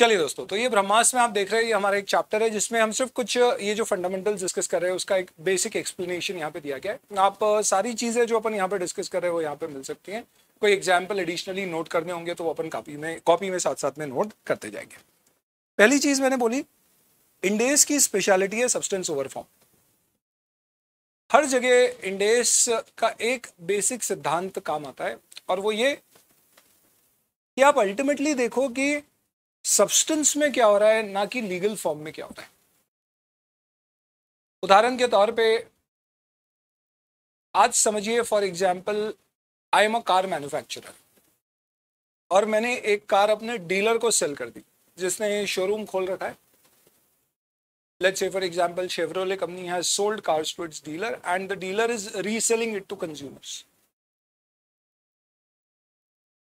चलिए दोस्तों, तो ये ब्रह्मास्त्र में आप देख रहे हैं, ये हमारा एक चैप्टर है जिसमें हम सिर्फ कुछ ये जो फंडामेंटल्स डिस्कस कर रहे हैं उसका एक बेसिक एक्सप्लेनेशन यहाँ पे दिया गया है। आप सारी चीजें जो अपन यहाँ पे डिस्कस कर रहे हैं वो यहाँ पे मिल सकती हैं। कोई एग्जाम्पल एडिशनली नोट करने होंगे तो वो अपन कॉपी में साथ साथ में नोट करते जाएंगे। पहली चीज मैंने बोली, इंडेस की स्पेशलिटी है सब्सटेंस ओवर फॉर्म। हर जगह इंडेस का एक बेसिक सिद्धांत काम आता है और वो ये कि आप अल्टीमेटली देखो कि सब्सटेंस में क्या हो रहा है, ना कि लीगल फॉर्म में क्या हो रहा है। उदाहरण के तौर पे आज समझिए, for example I am a car manufacturer और मैंने एक कार अपने डीलर को सेल कर दी जिसने शोरूम खोल रखा है। Let's say for example Chevrolet company has sold cars to its dealer and the dealer is reselling it to consumers.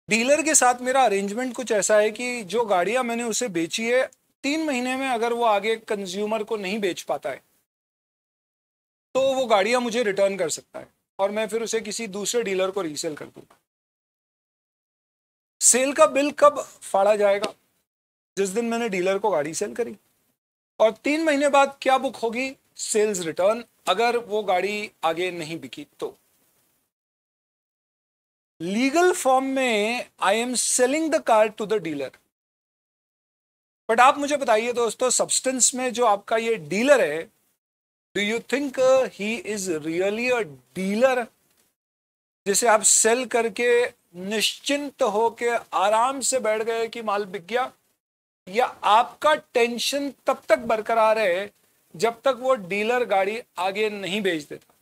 Dealer के साथ मेरा अरेंजमेंट कुछ ऐसा है कि जो गाड़ियां मैंने उसे बेची है, 3 महीने में अगर वो आगे कंज्यूमर को नहीं बेच पाता है तो वो गाड़ियां मुझे रिटर्न कर सकता है और मैं फिर उसे किसी दूसरे डीलर को रीसेल कर दूंगा। सेल का बिल कब फाड़ा जाएगा? जिस दिन मैंने डीलर को गाड़ी सेल करी। और 3 महीने बाद क्या बुक होगी? सेल्स रिटर्न, अगर वो गाड़ी आगे नहीं बिकी तो। लीगल फॉर्म में I am selling the car to the dealer. But आप मुझे बताइए दोस्तों, सब्सटेंस में जो आपका ये डीलर है, do you think he is really a dealer जिसे आप सेल करके निश्चिंत होके आराम से बैठ गए कि माल बिक गया? या आपका टेंशन तब तक बरकरार है जब तक वो डीलर गाड़ी आगे नहीं बेच देता?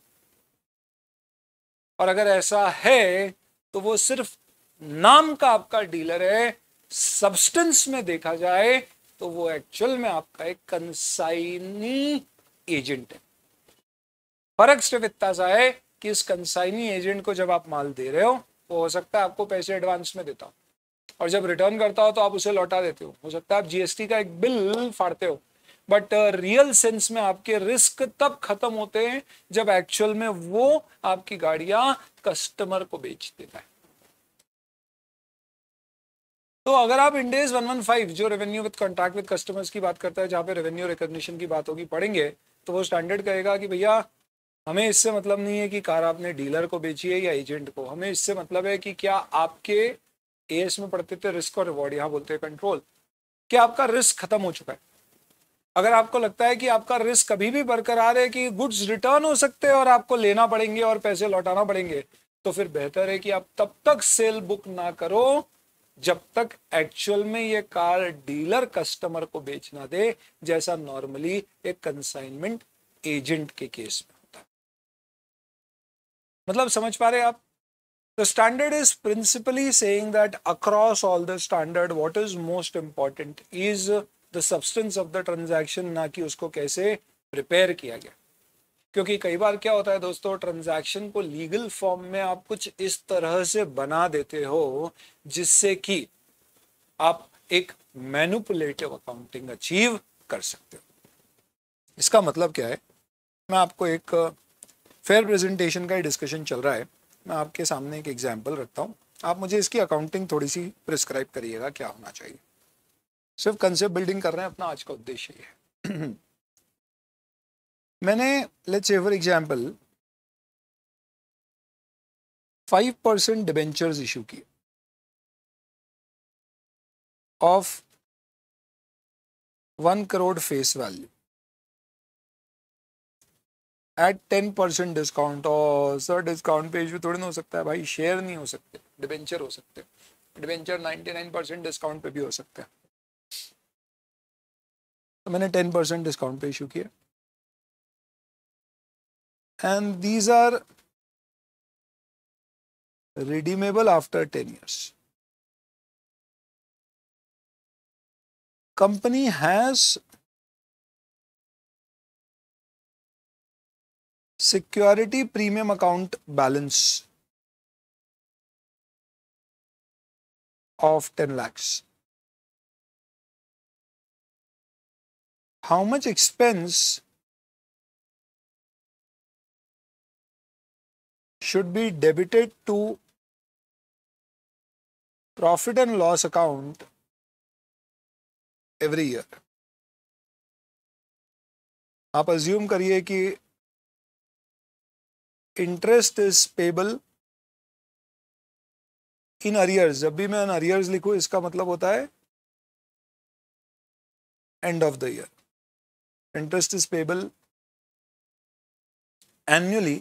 और अगर ऐसा है तो वो सिर्फ नाम का आपका डीलर है, सब्सटेंस में देखा जाए तो वो एक्चुअल में आपका एक कंसाइनी एजेंट है। फर्क सिर्फ इतना सा है कि इस कंसाइनी एजेंट को जब आप माल दे रहे हो सकता है आपको पैसे एडवांस में देता हो और जब रिटर्न करता हो तो आप उसे लौटा देते हो सकता है आप जीएसटी का एक बिल फाड़ते हो। बट रियल सेंस में आपके रिस्क तब खत्म होते हैं जब एक्चुअल में वो आपकी गाड़ियां कस्टमर को बेच देता है। तो अगर आप इंडेस 115 जो revenue with contract with customers की बात करता है, जहां पे रेवेन्यू रिकॉग्निशन की बात होगी, पढ़ेंगे तो वो स्टैंडर्ड कहेगा कि भैया हमें इससे मतलब नहीं है कि कार आपने डीलर को बेची है या एजेंट को, हमें इससे मतलब है कि क्या आपके एएस में पढ़ते थे रिस्क और रिवॉर्ड, यहाँ बोलते हैं कंट्रोल, क्या आपका रिस्क खत्म हो चुका है। अगर आपको लगता है कि आपका रिस्क कभी भी बरकरार है कि गुड्स रिटर्न हो सकते हैं और आपको लेना पड़ेंगे और पैसे लौटाना पड़ेंगे, तो फिर बेहतर है कि आप तब तक सेल बुक ना करो जब तक एक्चुअल में ये कार डीलर कस्टमर को बेच ना दे, जैसा नॉर्मली एक कंसाइनमेंट एजेंट के केस में होता है। मतलब समझ पा रहे आप? The standard is principally saying that across all the standard, what is most important is the substance of the transaction, ना कि उसको कैसे प्रिपेयर किया गया। क्योंकि कई बार क्या होता है दोस्तों, ट्रांजैक्शन को लीगल फॉर्म में आप कुछ इस तरह से बना देते हो जिससे कि आप एक मैनिपुलेटिव अकाउंटिंग अचीव कर सकते हो। इसका मतलब क्या है? मैं आपको एक फेयर प्रेजेंटेशन का ही डिस्कशन चल रहा है, मैं आपके सामने एक एग्जाम्पल रखता हूँ, आप मुझे इसकी अकाउंटिंग थोड़ी सी प्रिस्क्राइब करिएगा क्या होना चाहिए। सिर्फ कंसेप्ट बिल्डिंग कर रहे हैं, अपना आज का उद्देश्य ये है। मैंने let's say for example 5% debentures issue किए of 1 crore face value at 10% discount. और सर डिस्काउंट पे इशू थोड़ी ना हो सकता है भाई, शेयर नहीं हो सकते, डिबेंचर हो सकते हैं। डिबेंचर 99% डिस्काउंट पे भी हो सकता है। तो मैंने 10% डिस्काउंट पे इशू किया and these are redeemable after 10 years. Company has security premium account balance of 10 lakhs. How much expense should be debited to profit and loss account every year. आप अज्यूम करिए कि interest is payable in arrears. जब भी मैं in arrears लिखूं इसका मतलब होता है end of the year. Interest is payable annually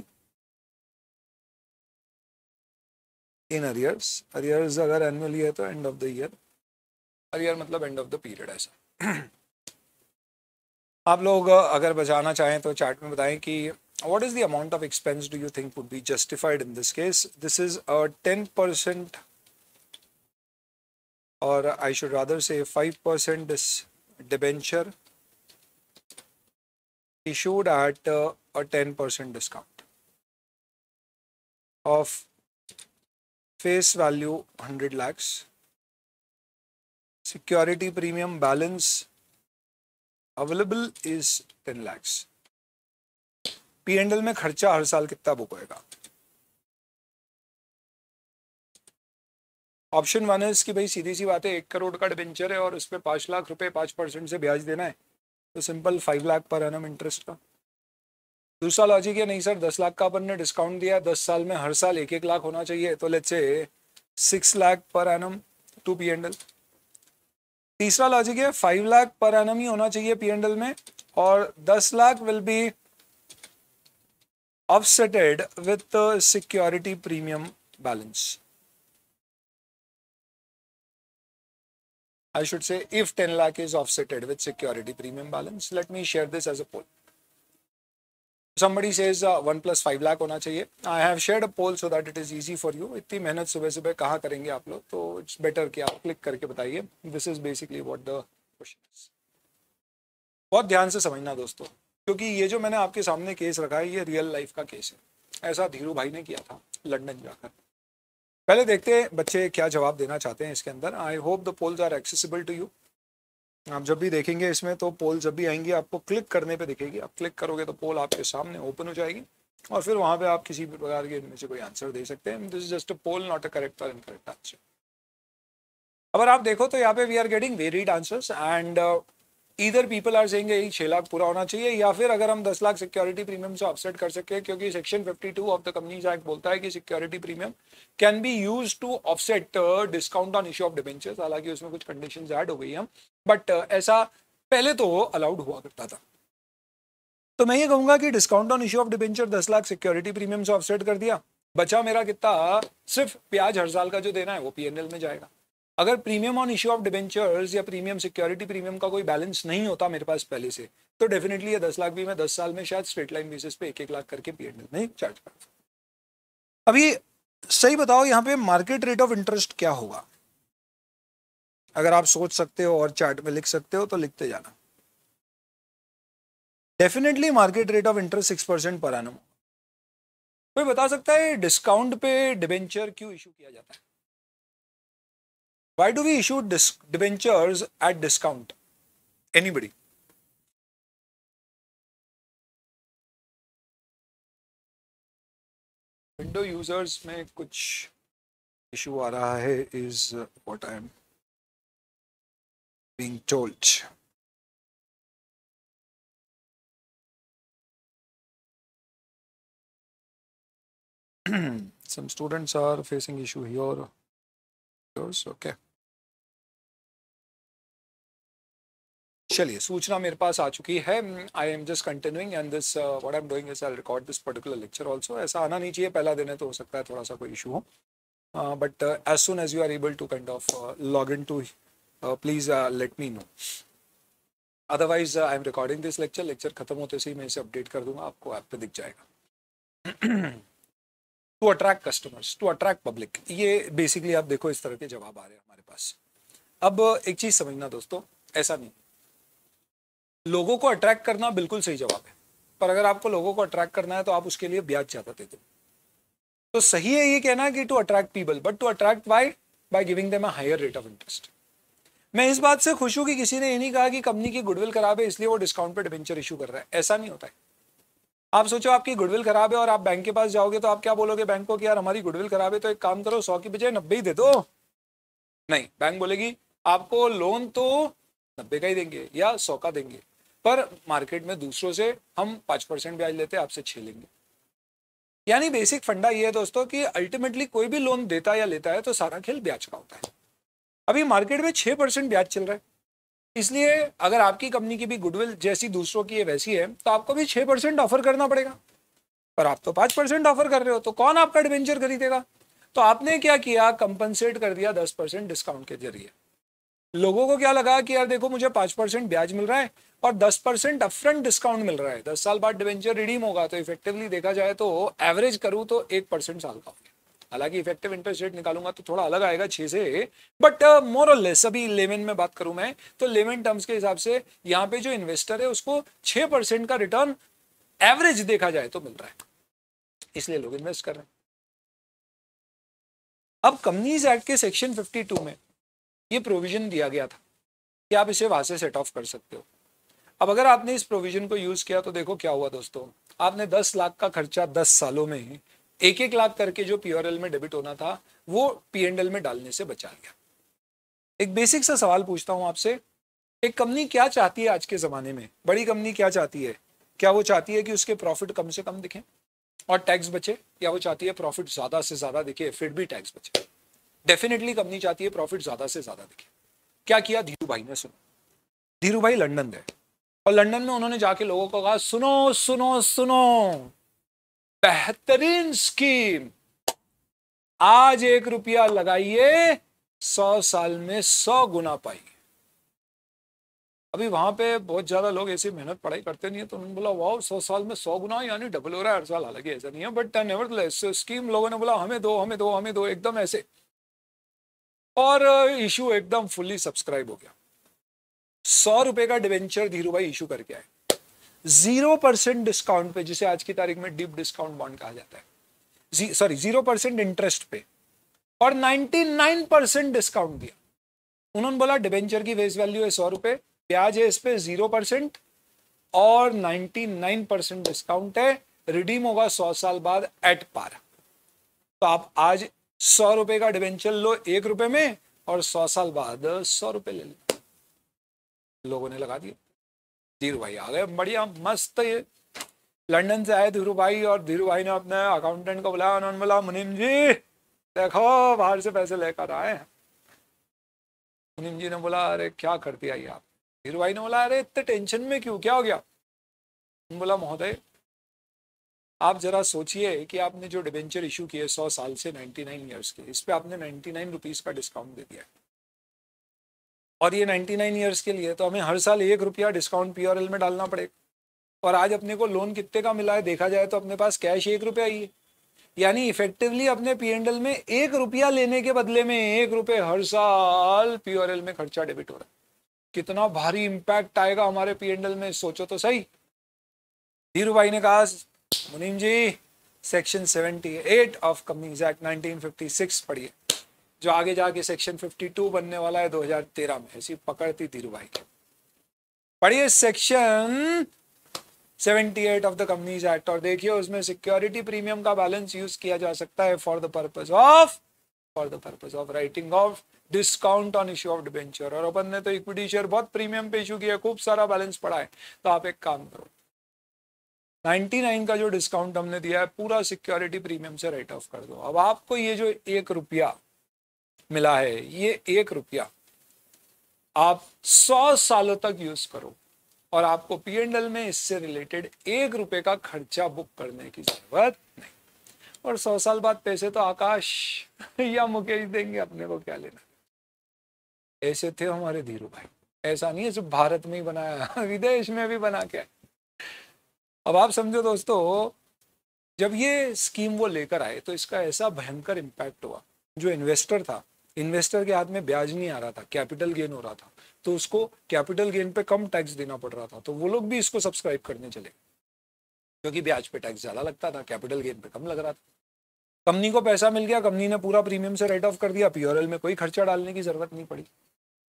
in arrears. Arrears अगर एनुअली है तो end of the year. Arrear मतलब एंड ऑफ द पीरियड. ऐसा आप लोग अगर बचाना चाहें तो चार्ट में बताएं कि what is the amount of expense do you think would be justified in this case. This is a 10% or I should rather say 5% debenture issued at a 10% discount of face value 100 lakhs. Security premium balance available is 10 lakhs. P&L में खर्चा हर साल कितना book होएगा. Option 1 है कि भाई सीधी सी बात है 1 करोड़ का डिबेंचर है और उस पर 5 लाख रुपए 5% से ब्याज देना है तो simple 5 lakh per annum interest का. दूसरा लॉजिक है नहीं सर 10 लाख का अपन ने डिस्काउंट दिया 10 साल में हर साल 1-1 लाख होना चाहिए तो let's say 6 lakh per annum to P&L. तीसरा लॉजिक है 5 लाख पर एनम ही होना चाहिए P&L में और 10 lakh will be offsetted with the security premium balance. I should say if 10 lakh is offsetted with security premium balance. Let me share this as a poll. Somebody says 1 plus 5 lakh होना चाहिए. I have shared a poll so that it is easy for you. इतनी मेहनत सुबह सुबह कहाँ करेंगे आप लोग तो it's better कि आप क्लिक करके बताइए. This is basically what the question is. बहुत ध्यान से समझना दोस्तों क्योंकि ये जो मैंने आपके सामने केस रखा है ये रियल लाइफ का केस है. ऐसा धीरू भाई ने किया था लंदन जाकर. पहले देखते हैं बच्चे क्या जवाब देना चाहते हैं इसके अंदर. I hope the polls are accessible to you. आप जब भी देखेंगे इसमें तो पोल जब भी आएंगी आपको क्लिक करने पे दिखेगी. आप क्लिक करोगे तो पोल आपके सामने ओपन हो जाएगी और फिर वहां पे आप किसी भी प्रकार के इनमें से कोई आंसर दे सकते हैं. This is just a poll not a correct और इनकरेक्ट आंसर. अगर आप देखो तो यहाँ पे we are getting varied answers and इधर पीपल आर सेइंग यही 6 लाख पूरा होना चाहिए या फिर अगर हम 10 लाख सिक्योरिटी प्रीमियम से ऑफसेट कर सके क्योंकि section 52 of the companies act बोलता है कि security premium can be used to offset discount on issue of debentures. हालांकि उसमें कुछ कंडीशंस ऐड हो गई हैं बट ऐसा पहले तो अलाउड हुआ करता था. तो मैं ये कहूंगा कि discount on issue of debenture 10 lakh security premium से ऑफसेट कर दिया. बचा मेरा कितना सिर्फ ब्याज हर साल का जो देना है वो P&L में जाएगा. अगर premium on issue of debentures या प्रीमियम सिक्योरिटी प्रीमियम का कोई बैलेंस नहीं होता मेरे पास पहले से तो डेफिनेटली ये 10 लाख भी मैं 10 साल में शायद स्ट्रेट लाइन बेसिस पे 1-1 लाख करके P&L में चार्ज करता. अभी सही बताओ यहाँ पे मार्केट रेट ऑफ इंटरेस्ट क्या होगा. अगर आप सोच सकते हो और चार्ट में लिख सकते हो तो लिखते जाना. Definitely market rate of interest 6% per annum. कोई बता सकता है डिस्काउंट पे डिबेंचर क्यों इशू किया जाता है. Why do we issue debentures at discount? Anybody? Window users में कुछ issue आ रहा है is what I am being told. Some students are facing issue here. Okay. चलिए सूचना मेरे पास आ चुकी है. I am just continuing and this what I am doing is I record this particular lecture also. ऐसा आना नहीं चाहिए पहला दिन है तो हो सकता है थोड़ा सा कोई इशू हो but as soon as you are able to kind of log in to please let me know. Otherwise I am recording this lecture खत्म होते से ही मैं इसे अपडेट कर दूंगा आपको ऐप पे दिख जाएगा. To attract customers to attract public ये बेसिकली आप देखो इस तरह के जवाब आ रहे हैं हमारे पास. अब एक चीज समझना दोस्तों ऐसा नहीं लोगों को अट्रैक्ट करना बिल्कुल सही जवाब है पर अगर आपको लोगों को अट्रैक्ट करना है तो आप उसके लिए ब्याज ज्यादा देते हो. तो सही है ये कहना कि to attract people but to attract by giving them a higher rate of interest. मैं इस बात से खुश हूं कि किसी ने ये नहीं कहा कि कंपनी की गुडविल खराब है इसलिए वो डिस्काउंट पे डिबेंचर इशू कर रहा है. ऐसा नहीं होता है. आप सोचो आपकी गुडविल खराब है और आप बैंक के पास जाओगे तो आप क्या बोलोगे बैंक को कि यार हमारी गुडविल खराब है तो एक काम करो 100 की बजाय 90 ही दे दो. नहीं बैंक बोलेगी आपको लोन तो 90 का ही देंगे या 100 का देंगे, पर मार्केट में दूसरों से हम 5% ब्याज लेते हैं, आपसे 6 लेंगे। यानी बेसिक फंडा ये है दोस्तों कि अल्टीमेटली कोई भी लोन देता या लेता है तो सारा खेल ब्याज का होता है। अभी मार्केट में 6% ब्याज चल रहा है, इसलिए अगर आपकी कंपनी की भी गुडविल जैसी दूसरों की है वैसी है तो आपको भी 6% ऑफर करना पड़ेगा, पर आप तो 5% ऑफर कर रहे हो, तो कौन आपका डिबेंचर खरीदेगा? तो आपने क्या किया, कंपनसेट कर दिया 10% डिस्काउंट के जरिए। लोगों को क्या लगा कि यार देखो मुझे 5% ब्याज मिल रहा है और 10% अपफ्रंट डिस्काउंट मिल रहा है, 10 साल बाद डिबेंचर रिडीम होगा, तो इफेक्टिवली देखा जाए तो एवरेज करूं तो 1% साल का हो गया। हालांकि इफेक्टिव इंटरेस्ट रेट निकालूंगा तो थोड़ा अलग आएगा 6 से, बट मोर और लेस अभी लेमन में बात करूं मैं तो लेमन टर्म्स के हिसाब से यहाँ पे जो इन्वेस्टर है उसको 6% का रिटर्न एवरेज देखा जाए तो मिल रहा है, इसलिए लोग इन्वेस्ट कर रहे हैं। अब कंपनीज एक्ट के सेक्शन 52 में ये प्रोविजन दिया गया था कि आप इसे वहां से सेट ऑफ कर सकते हो। अब अगर आपने इस प्रोविजन को यूज किया तो देखो क्या हुआ दोस्तों, आपने 10 लाख का खर्चा 10 सालों में 1-1 लाख करके जो पीआरएल में डेबिट होना था वो पीएनएल में डालने से बचा लिया। एक बेसिक सा सवाल पूछता हूं आपसे, एक कंपनी क्या चाहती है आज के जमाने में, बड़ी कंपनी क्या चाहती है? क्या वो चाहती है कि उसके प्रॉफिट कम से कम दिखे और टैक्स बचे, या वो चाहती है प्रॉफिट ज्यादा से ज्यादा दिखे फिर भी टैक्स बचे? डेफिनेटली कंपनी चाहती है प्रॉफिट ज्यादा से ज्यादा दिखे। क्या किया धीरू भाई ने? सुनो, धीरू भाई लंदन गए और लंदन में उन्होंने जाके लोगों को कहा सुनो सुनो सुनो, बेहतरीन स्कीम, आज 1 रुपया लगाइए 100 साल में 100 गुना पाइए। अभी वहां पे बहुत ज्यादा लोग ऐसी मेहनत पढ़ाई करते नहीं है, तो उन्होंने बोला वाह 100 साल में 100 गुना यानी डबल हो रहा है हर साल। हालांकि ऐसा नहीं है, बट नेवरदलेस स्कीम लोगों ने बोला हमें दो हमें दो हमें दो, एकदम ऐसे, और इशू एकदम फुल्ली सब्सक्राइब हो गया। 100 रुपए का डिवेंचर धीरू भाई इशू करके आए 0% डिस्काउंट पे, जिसे आज की तारीख में डीप डिस्काउंट बॉन्ड कहा जाता है, सॉरी 0% इंटरेस्ट पे, और 99% डिस्काउंट दिया। उन्होंने बोला डिवेंचर की फेस वैल्यू है 100 रुपए, ब्याज है इस पे 0% और 99% डिस्काउंट है, रिडीम होगा 100 साल बाद एट पार। तो आप आज 100 रुपए का डिवेंचर लो 1 रुपए में और 100 साल बाद 100 रुपए ले लो। लोगों ने लगा दिया, धीरू भाई आ गए, बढ़िया मस्त। ये लंदन से आए धीरू भाई, और धीरू भाई ने अपने अकाउंटेंट को बुलाया, उन्होंने बोला मुनीम जी देखो बाहर से पैसे लेकर आए। मुनीम जी ने बोला अरे क्या कर दिया ये आप? धीरू भाई ने बोला अरे इतने टेंशन में क्यों, क्या हो गया? बोला महोदय आप जरा सोचिए कि आपने जो डिबेंचर इशू किए 100 साल से 99 ईयर्स के, इस पे आपने 99 रुपीज का डिस्काउंट दे दिया है, और ये 99 ईयर्स के लिए तो हमें हर साल 1 रुपया डिस्काउंट पीआरएल में डालना पड़ेगा। और आज अपने को लोन कितने का मिला है देखा जाए तो अपने पास कैश 1 रुपया ही है, यानी इफेक्टिवली अपने पीएनएल में 1 रुपया लेने के बदले में 1 रुपये हर साल पीआरएल में खर्चा डेबिट हो रहा है। कितना भारी इंपैक्ट आएगा हमारे पीएनएल में, सोचो तो सही। धीरू भाई ने कहा मुनीम जी सेक्शन 78 ऑफ कंपनीज एक्ट 1956 पढ़िए, जो आगे जाके सेक्शन 52 बनने वाला है 2013 में। ऐसी पकड़ थी धीरू भाई की। पढ़िए section 78 of the companies act, और देखिए उसमें सिक्योरिटी प्रीमियम का बैलेंस यूज किया जा सकता है for the purpose of writing of discount on issue of debenture. और अपन ने तो इक्विटी शेयर बहुत प्रीमियम पे इशू किया, खूब सारा बैलेंस पड़ा है। तो आप एक काम करो, 99 का जो डिस्काउंट हमने दिया है पूरा सिक्योरिटी प्रीमियम से राइट ऑफ कर दो। अब आपको ये जो 1 रुपया मिला है, ये 1 रुपया आप 100 सालों तक यूज करो, और आपको पीएनएल में इससे रिलेटेड 1 रुपए का खर्चा बुक करने की जरूरत नहीं। और 100 साल बाद पैसे तो आकाश या मुकेश देंगे, अपने को क्या लेना। ऐसे थे हमारे धीरू भाई। ऐसा नहीं है सिर्फ भारत में ही बनाया, विदेश में भी बना के। अब आप समझो दोस्तों, जब ये स्कीम वो लेकर आए तो इसका ऐसा भयंकर इम्पैक्ट हुआ। जो इन्वेस्टर था, इन्वेस्टर के हाथ में ब्याज नहीं आ रहा था, कैपिटल गेन हो रहा था, तो उसको कैपिटल गेन पे कम टैक्स देना पड़ रहा था, तो वो लोग भी इसको सब्सक्राइब करने चले, क्योंकि ब्याज पे टैक्स ज्यादा लगता था, कैपिटल गेन पे कम लग रहा था। कंपनी को पैसा मिल गया, कंपनी ने पूरा प्रीमियम से राइट ऑफ कर दिया, पीआरएल में कोई खर्चा डालने की जरूरत नहीं पड़ी।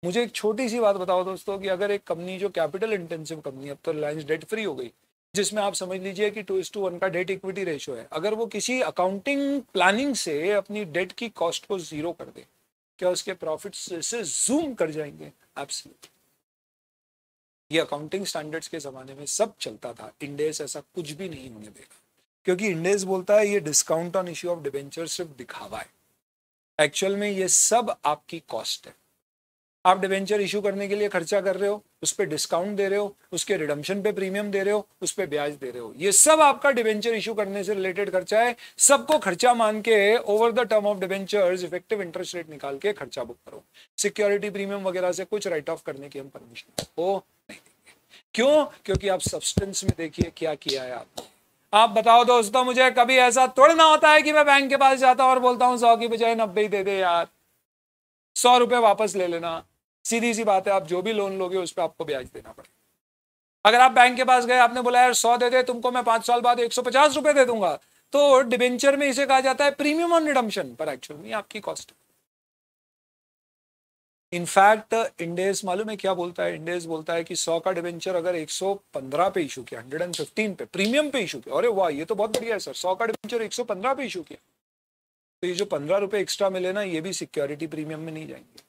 मुझे एक छोटी सी बात बताओ दोस्तों, कि अगर एक कंपनी जो कैपिटल इंटेंसिव कंपनी, अब तो रिलायंस डेट फ्री हो गई, जिसमें आप समझ लीजिए कि 2:1 का डेट इक्विटी रेशियो है, अगर वो किसी अकाउंटिंग प्लानिंग से अपनी डेट की कॉस्ट को 0 कर दे, क्या उसके प्रॉफिट्स से जूम कर जाएंगे? एब्सोल्युटली। ये अकाउंटिंग स्टैंडर्ड्स के ज़माने में सब चलता था, इंड एस ऐसा कुछ भी नहीं होने देगा, क्योंकि इंड एस बोलता है ये discount on issue of debenture सिर्फ दिखावा है, एक्चुअल में ये सब आपकी कॉस्ट है। आप डिवेंचर इशू करने के लिए खर्चा कर रहे हो, उस पर डिस्काउंट दे रहे हो, उसके रिडम्पशन पे प्रीमियम दे रहे हो, उस पर ब्याज दे रहे हो, ये सब आपका डिवेंचर इशू करने से रिलेटेड खर्चा है। सबको खर्चा मान के over the term of debentures effective interest rate निकाल के खर्चा बुक करो। सिक्योरिटी प्रीमियम वगैरह से कुछ राइट ऑफ करने की हम परमिशन वो नहीं देंगे। क्यों? क्योंकि आप सब्सटेंस में देखिए क्या किया है आपने। आप बताओ दोस्तों, मुझे कभी ऐसा थोड़ा ना होता है कि मैं बैंक के पास जाता हूं और बोलता हूं 100 की बजाय 90 ही दे दे यार, 100 रुपए वापस ले लेना। सीधी सी बात है, आप जो भी लोन लोगे उस पर आपको ब्याज देना पड़ेगा। अगर आप बैंक के पास गए, आपने बोला यार 100 दे दे, तुमको मैं 5 साल बाद 150 रुपए दे दूंगा, तो डिबेंचर में इसे कहा जाता है प्रीमियम ऑन रिडम्पशन, पर एक्चुअल में आपकी कॉस्ट। इनफैक्ट इंडेस मालूम है क्या बोलता है? इंडेस बोलता है कि 100 का डिबेंचर अगर 115 पे इशू किया, 115 पे प्रीमियम पे इशू किया, अरे वाह ये तो बहुत बढ़िया है सर, 100 का डिबेंचर 115 पे इशू किया, तो ये जो 15 रुपए एक्स्ट्रा मिले ना, ये भी सिक्योरिटी प्रीमियम में नहीं जाएंगे,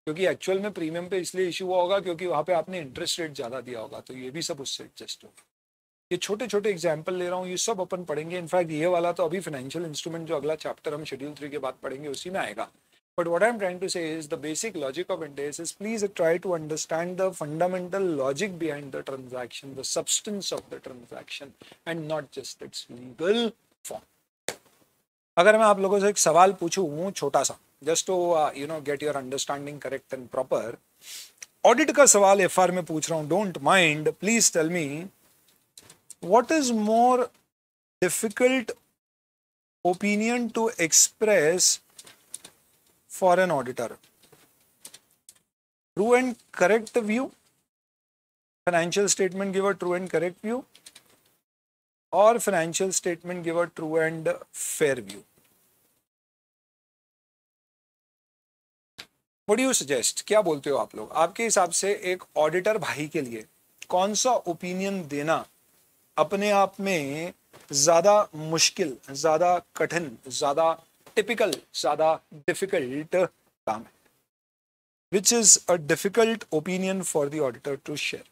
क्योंकि एक्चुअल में प्रीमियम पे इसलिए इशू हुआ होगा क्योंकि वहां पे आपने इंटरेस्ट रेट ज्यादा दिया होगा, तो ये भी सब उससे एडजस्ट होगा। ये छोटे छोटे एग्जाम्पल ले रहा हूँ, ये सब अपन पढ़ेंगे। इनफैक्ट ये वाला तो अभी फाइनेंशियल इंस्ट्रूमेंट जो अगला चैप्टर हम शेड्यूल 3 के बाद पढ़ेंगे उसी में आएगा। But what I am trying to say is the basic logic of Ind AS is please try to understand the fundamental logic behind the transaction, the substance of the transaction and not just its legal form. अगर मैं आप लोगों से एक सवाल पूछूं छोटा सा, just to get your understanding correct and proper, audit का सवाल एफआर में पूछ रहा हूं, don't mind, please tell me what is more difficult opinion to express for an auditor, true and correct view, financial statement give a true and correct view, और financial statement give a true and fair view? What do you suggest? क्या बोलते हो आप लोग? आपके हिसाब से एक ऑडिटर भाई के लिए कौन सा ओपिनियन देना अपने आप में ज्यादा मुश्किल, ज्यादा कठिन, ज्यादा टिपिकल, ज्यादा डिफिकल्ट काम है? Which is a difficult opinion for the auditor to share?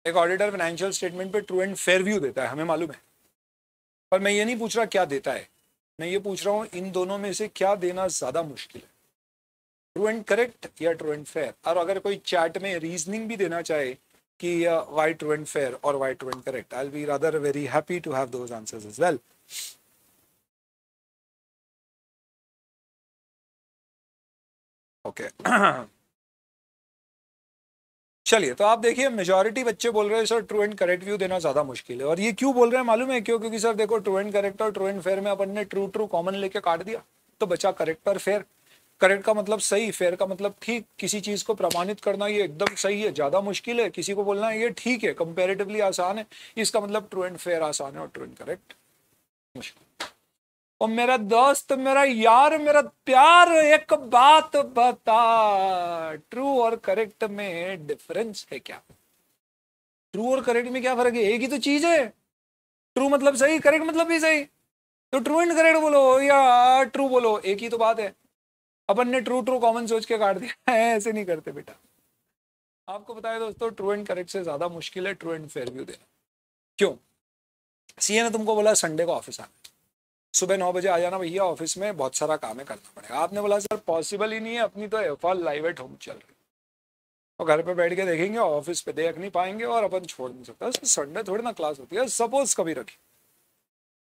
एक ऑडिटर फाइनेंशियल स्टेटमेंट पे ट्रू एंड फेयर व्यू देता है, हमें मालूम है, पर मैं ये नहीं पूछ रहा क्या देता है, मैं ये पूछ रहा हूं इन दोनों में से क्या देना ज्यादा मुश्किल है, ट्रू एंड करेक्ट या ट्रू एंड फेयर? और अगर कोई चैट में रीजनिंग भी देना चाहे कि व्हाई ट्रू एंड फेयर और why true and correct, I will be rather very happy to have those answers as well. Okay चलिए, तो आप देखिए मेजॉरिटी बच्चे बोल रहे हैं sir true and correct view देना ज्यादा मुश्किल है। और ये क्यों बोल रहे हैं मालूम है क्यों? क्योंकि सर देखो ट्रू एंड करेक्ट और ट्रू एंड फेयर में अपन ने ट्रू ट्रू कॉमन लेके काट दिया, तो बचा करेक्ट और फेयर। करेक्ट का मतलब सही, फेयर का मतलब ठीक। किसी चीज को प्रमाणित करना ये एकदम सही है, ज्यादा मुश्किल है, किसी को बोलना ये ठीक है, कंपेरेटिवली आसान है, इसका मतलब ट्रू एंड फेयर आसान है और ट्रू एंड करेक्ट मुश्किल। और मेरा दोस्त, मेरा यार, मेरा प्यार, एक बात बता, ट्रू और करेक्ट में डिफरेंस है क्या? ट्रू और करेक्ट में क्या फर्क है? एक ही तो चीज है। ट्रू मतलब सही, करेक्ट मतलब भी सही, तो ट्रू एंड करेक्ट बोलो या ट्रू बोलो, एक ही तो बात है। अपन ने ट्रू ट्रू कॉमन सोच के काट दिया है, ऐसे नहीं करते बेटा। आपको बताया दोस्तों, ट्रू एंड करेक्ट से ज्यादा मुश्किल है ट्रू एंड फेयर व्यू देना। क्यों? सीए ने तुमको बोला संडे को ऑफिस आना, सुबह 9 बजे आ जाना भैया, ऑफिस में बहुत सारा काम है, करना पड़ेगा। आपने बोला सर पॉसिबल ही नहीं है, अपनी तो एफआर लाइव एट होम चल रही है, और घर पे बैठ के देखेंगे, ऑफिस पे देख नहीं पाएंगे और अपन छोड़ नहीं सकते। संडे थोड़ी ना क्लास होती है, सपोज कभी रखी।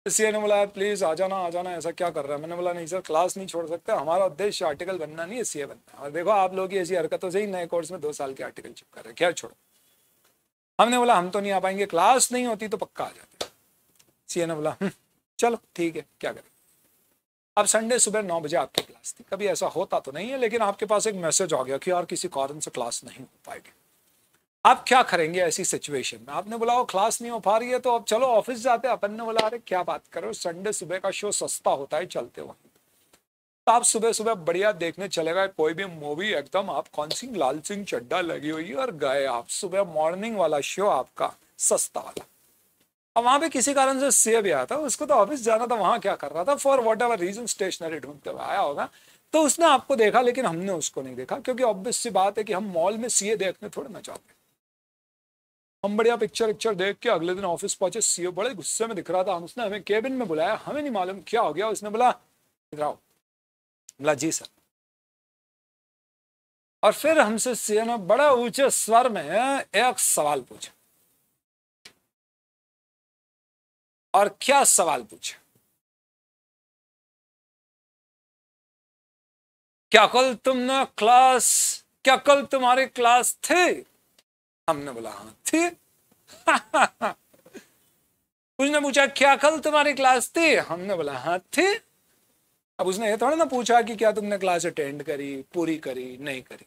सीए ने बोला प्लीज आ जाना, ऐसा क्या कर रहा है? मैंने बोला नहीं सर, क्लास नहीं छोड़ सकते, हमारा उद्देश्य आर्टिकल बनना नहीं है, सीए बनना है। और देखो आप लोग की ऐसी हरकतों से ही नए कोर्स में 2 साल के आर्टिकल चिपका रहे, क्या छोड़ो। हमने बोला हम तो नहीं आ पाएंगे, क्लास नहीं होती तो पक्का आ जाते। सीए ने बोला चलो ठीक है, क्या करें। अब संडे सुबह 9 बजे आपकी क्लास थी, कभी ऐसा होता तो नहीं है, लेकिन आपके पास एक मैसेज आ गया कि यार किसी कारण से क्लास नहीं हो पाएगी। आप क्या करेंगे ऐसी सिचुएशन में? आपने बोला वो क्लास नहीं हो पा रही है तो अब चलो ऑफिस जाते। अपन ने बोला अरे क्या बात करो, संडे सुबह का शो सस्ता होता है, चलते वहीं। तो आप सुबह सुबह बढ़िया देखने चले गए कोई भी मूवी, एकदम आप कौन सी लाल सिंह चड्डा लगी हुई है और गए आप सुबह, मॉर्निंग वाला शो आपका, सस्ता वाला। अब वहां पे किसी कारण से सीए भी आया था, उसको तो ऑफिस जाना था, वहां क्या कर रहा था, for whatever reason stationery ढूंढते हुए आया होगा, तो उसने आपको देखा लेकिन हमने उसको नहीं देखा, क्योंकि ऑब्वियस सी बात है कि हम मॉल में सीए देखने थोड़े ना चाहते। हम बढ़िया पिक्चर देख के अगले दिन ऑफिस पहुंचे, सीए बड़े गुस्से में दिख रहा था, हम उसने हमें केबिन में बुलाया, हमें नहीं मालूम क्या हो गया, उसने बोला इधर आओ। बोला जी सर। और फिर हमसे सीए ने बड़ा ऊंचे स्वर में एक सवाल पूछा। और क्या सवाल पूछा? क्या कल तुमने क्लास क्या कल तुम्हारी क्लास थी? हमने बोला हाँ थी। उसने पूछा क्या कल तुम्हारी क्लास थी? हमने बोला हाँ थी। अब उसने ये थोड़ा ना पूछा कि क्या तुमने क्लास अटेंड करी, पूरी करी, नहीं करी।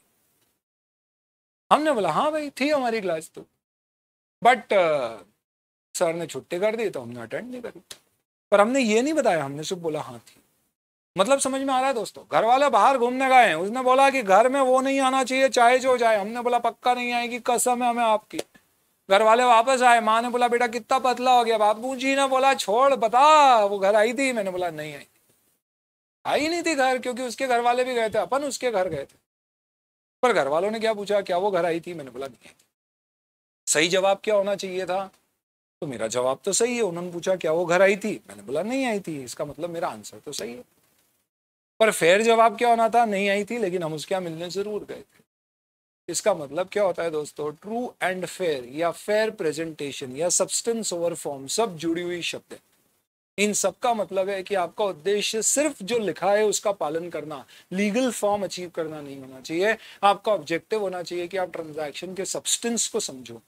हमने बोला हाँ भाई थी हमारी क्लास तो, बट सर ने छुट्टी कर दी तो हमने अटेंड नहीं करी। पर हमने ये नहीं बताया, हमने सिर्फ बोला हाँ थी। मतलब समझ में आ रहा है दोस्तों? घर वाले बाहर घूमने गए हैं, उसने बोला कि घर में वो नहीं आना चाहिए चाहे जो जाए, हमने बोला पक्का नहीं आएगी, कसम है हमें आपकी। घर वाले वापस आए, माँ ने बोला बेटा कितना पतला हो गया, बाबू जी ने बोला छोड़ बता वो घर आई थी, मैंने बोला नहीं आई, आई नहीं थी घर, क्योंकि उसके घर वाले भी गए थे, अपन उसके घर गए थे। पर घर वालों ने क्या पूछा, क्या वो घर आई थी? मैंने बोला नहीं आई थी। सही जवाब क्या होना चाहिए था? तो मेरा जवाब तो सही है, उन्होंने पूछा क्या वो घर आई थी, मैंने बोला नहीं आई थी, इसका मतलब मेरा आंसर तो सही है। पर फेयर जवाब क्या होना था, नहीं आई थी लेकिन हम उसके यहाँ मिलने जरूर गए थे। इसका मतलब क्या होता है दोस्तों, ट्रू एंड फेयर या फेयर प्रेजेंटेशन या सब्सटेंस ओवर फॉर्म सब जुड़ी हुई शब्द है। इन सब का मतलब है कि आपका उद्देश्य सिर्फ जो लिखा है उसका पालन करना, लीगल फॉर्म अचीव करना नहीं होना चाहिए। आपका ऑब्जेक्टिव होना चाहिए कि आप ट्रांजैक्शन के सब्सटेंस को समझो,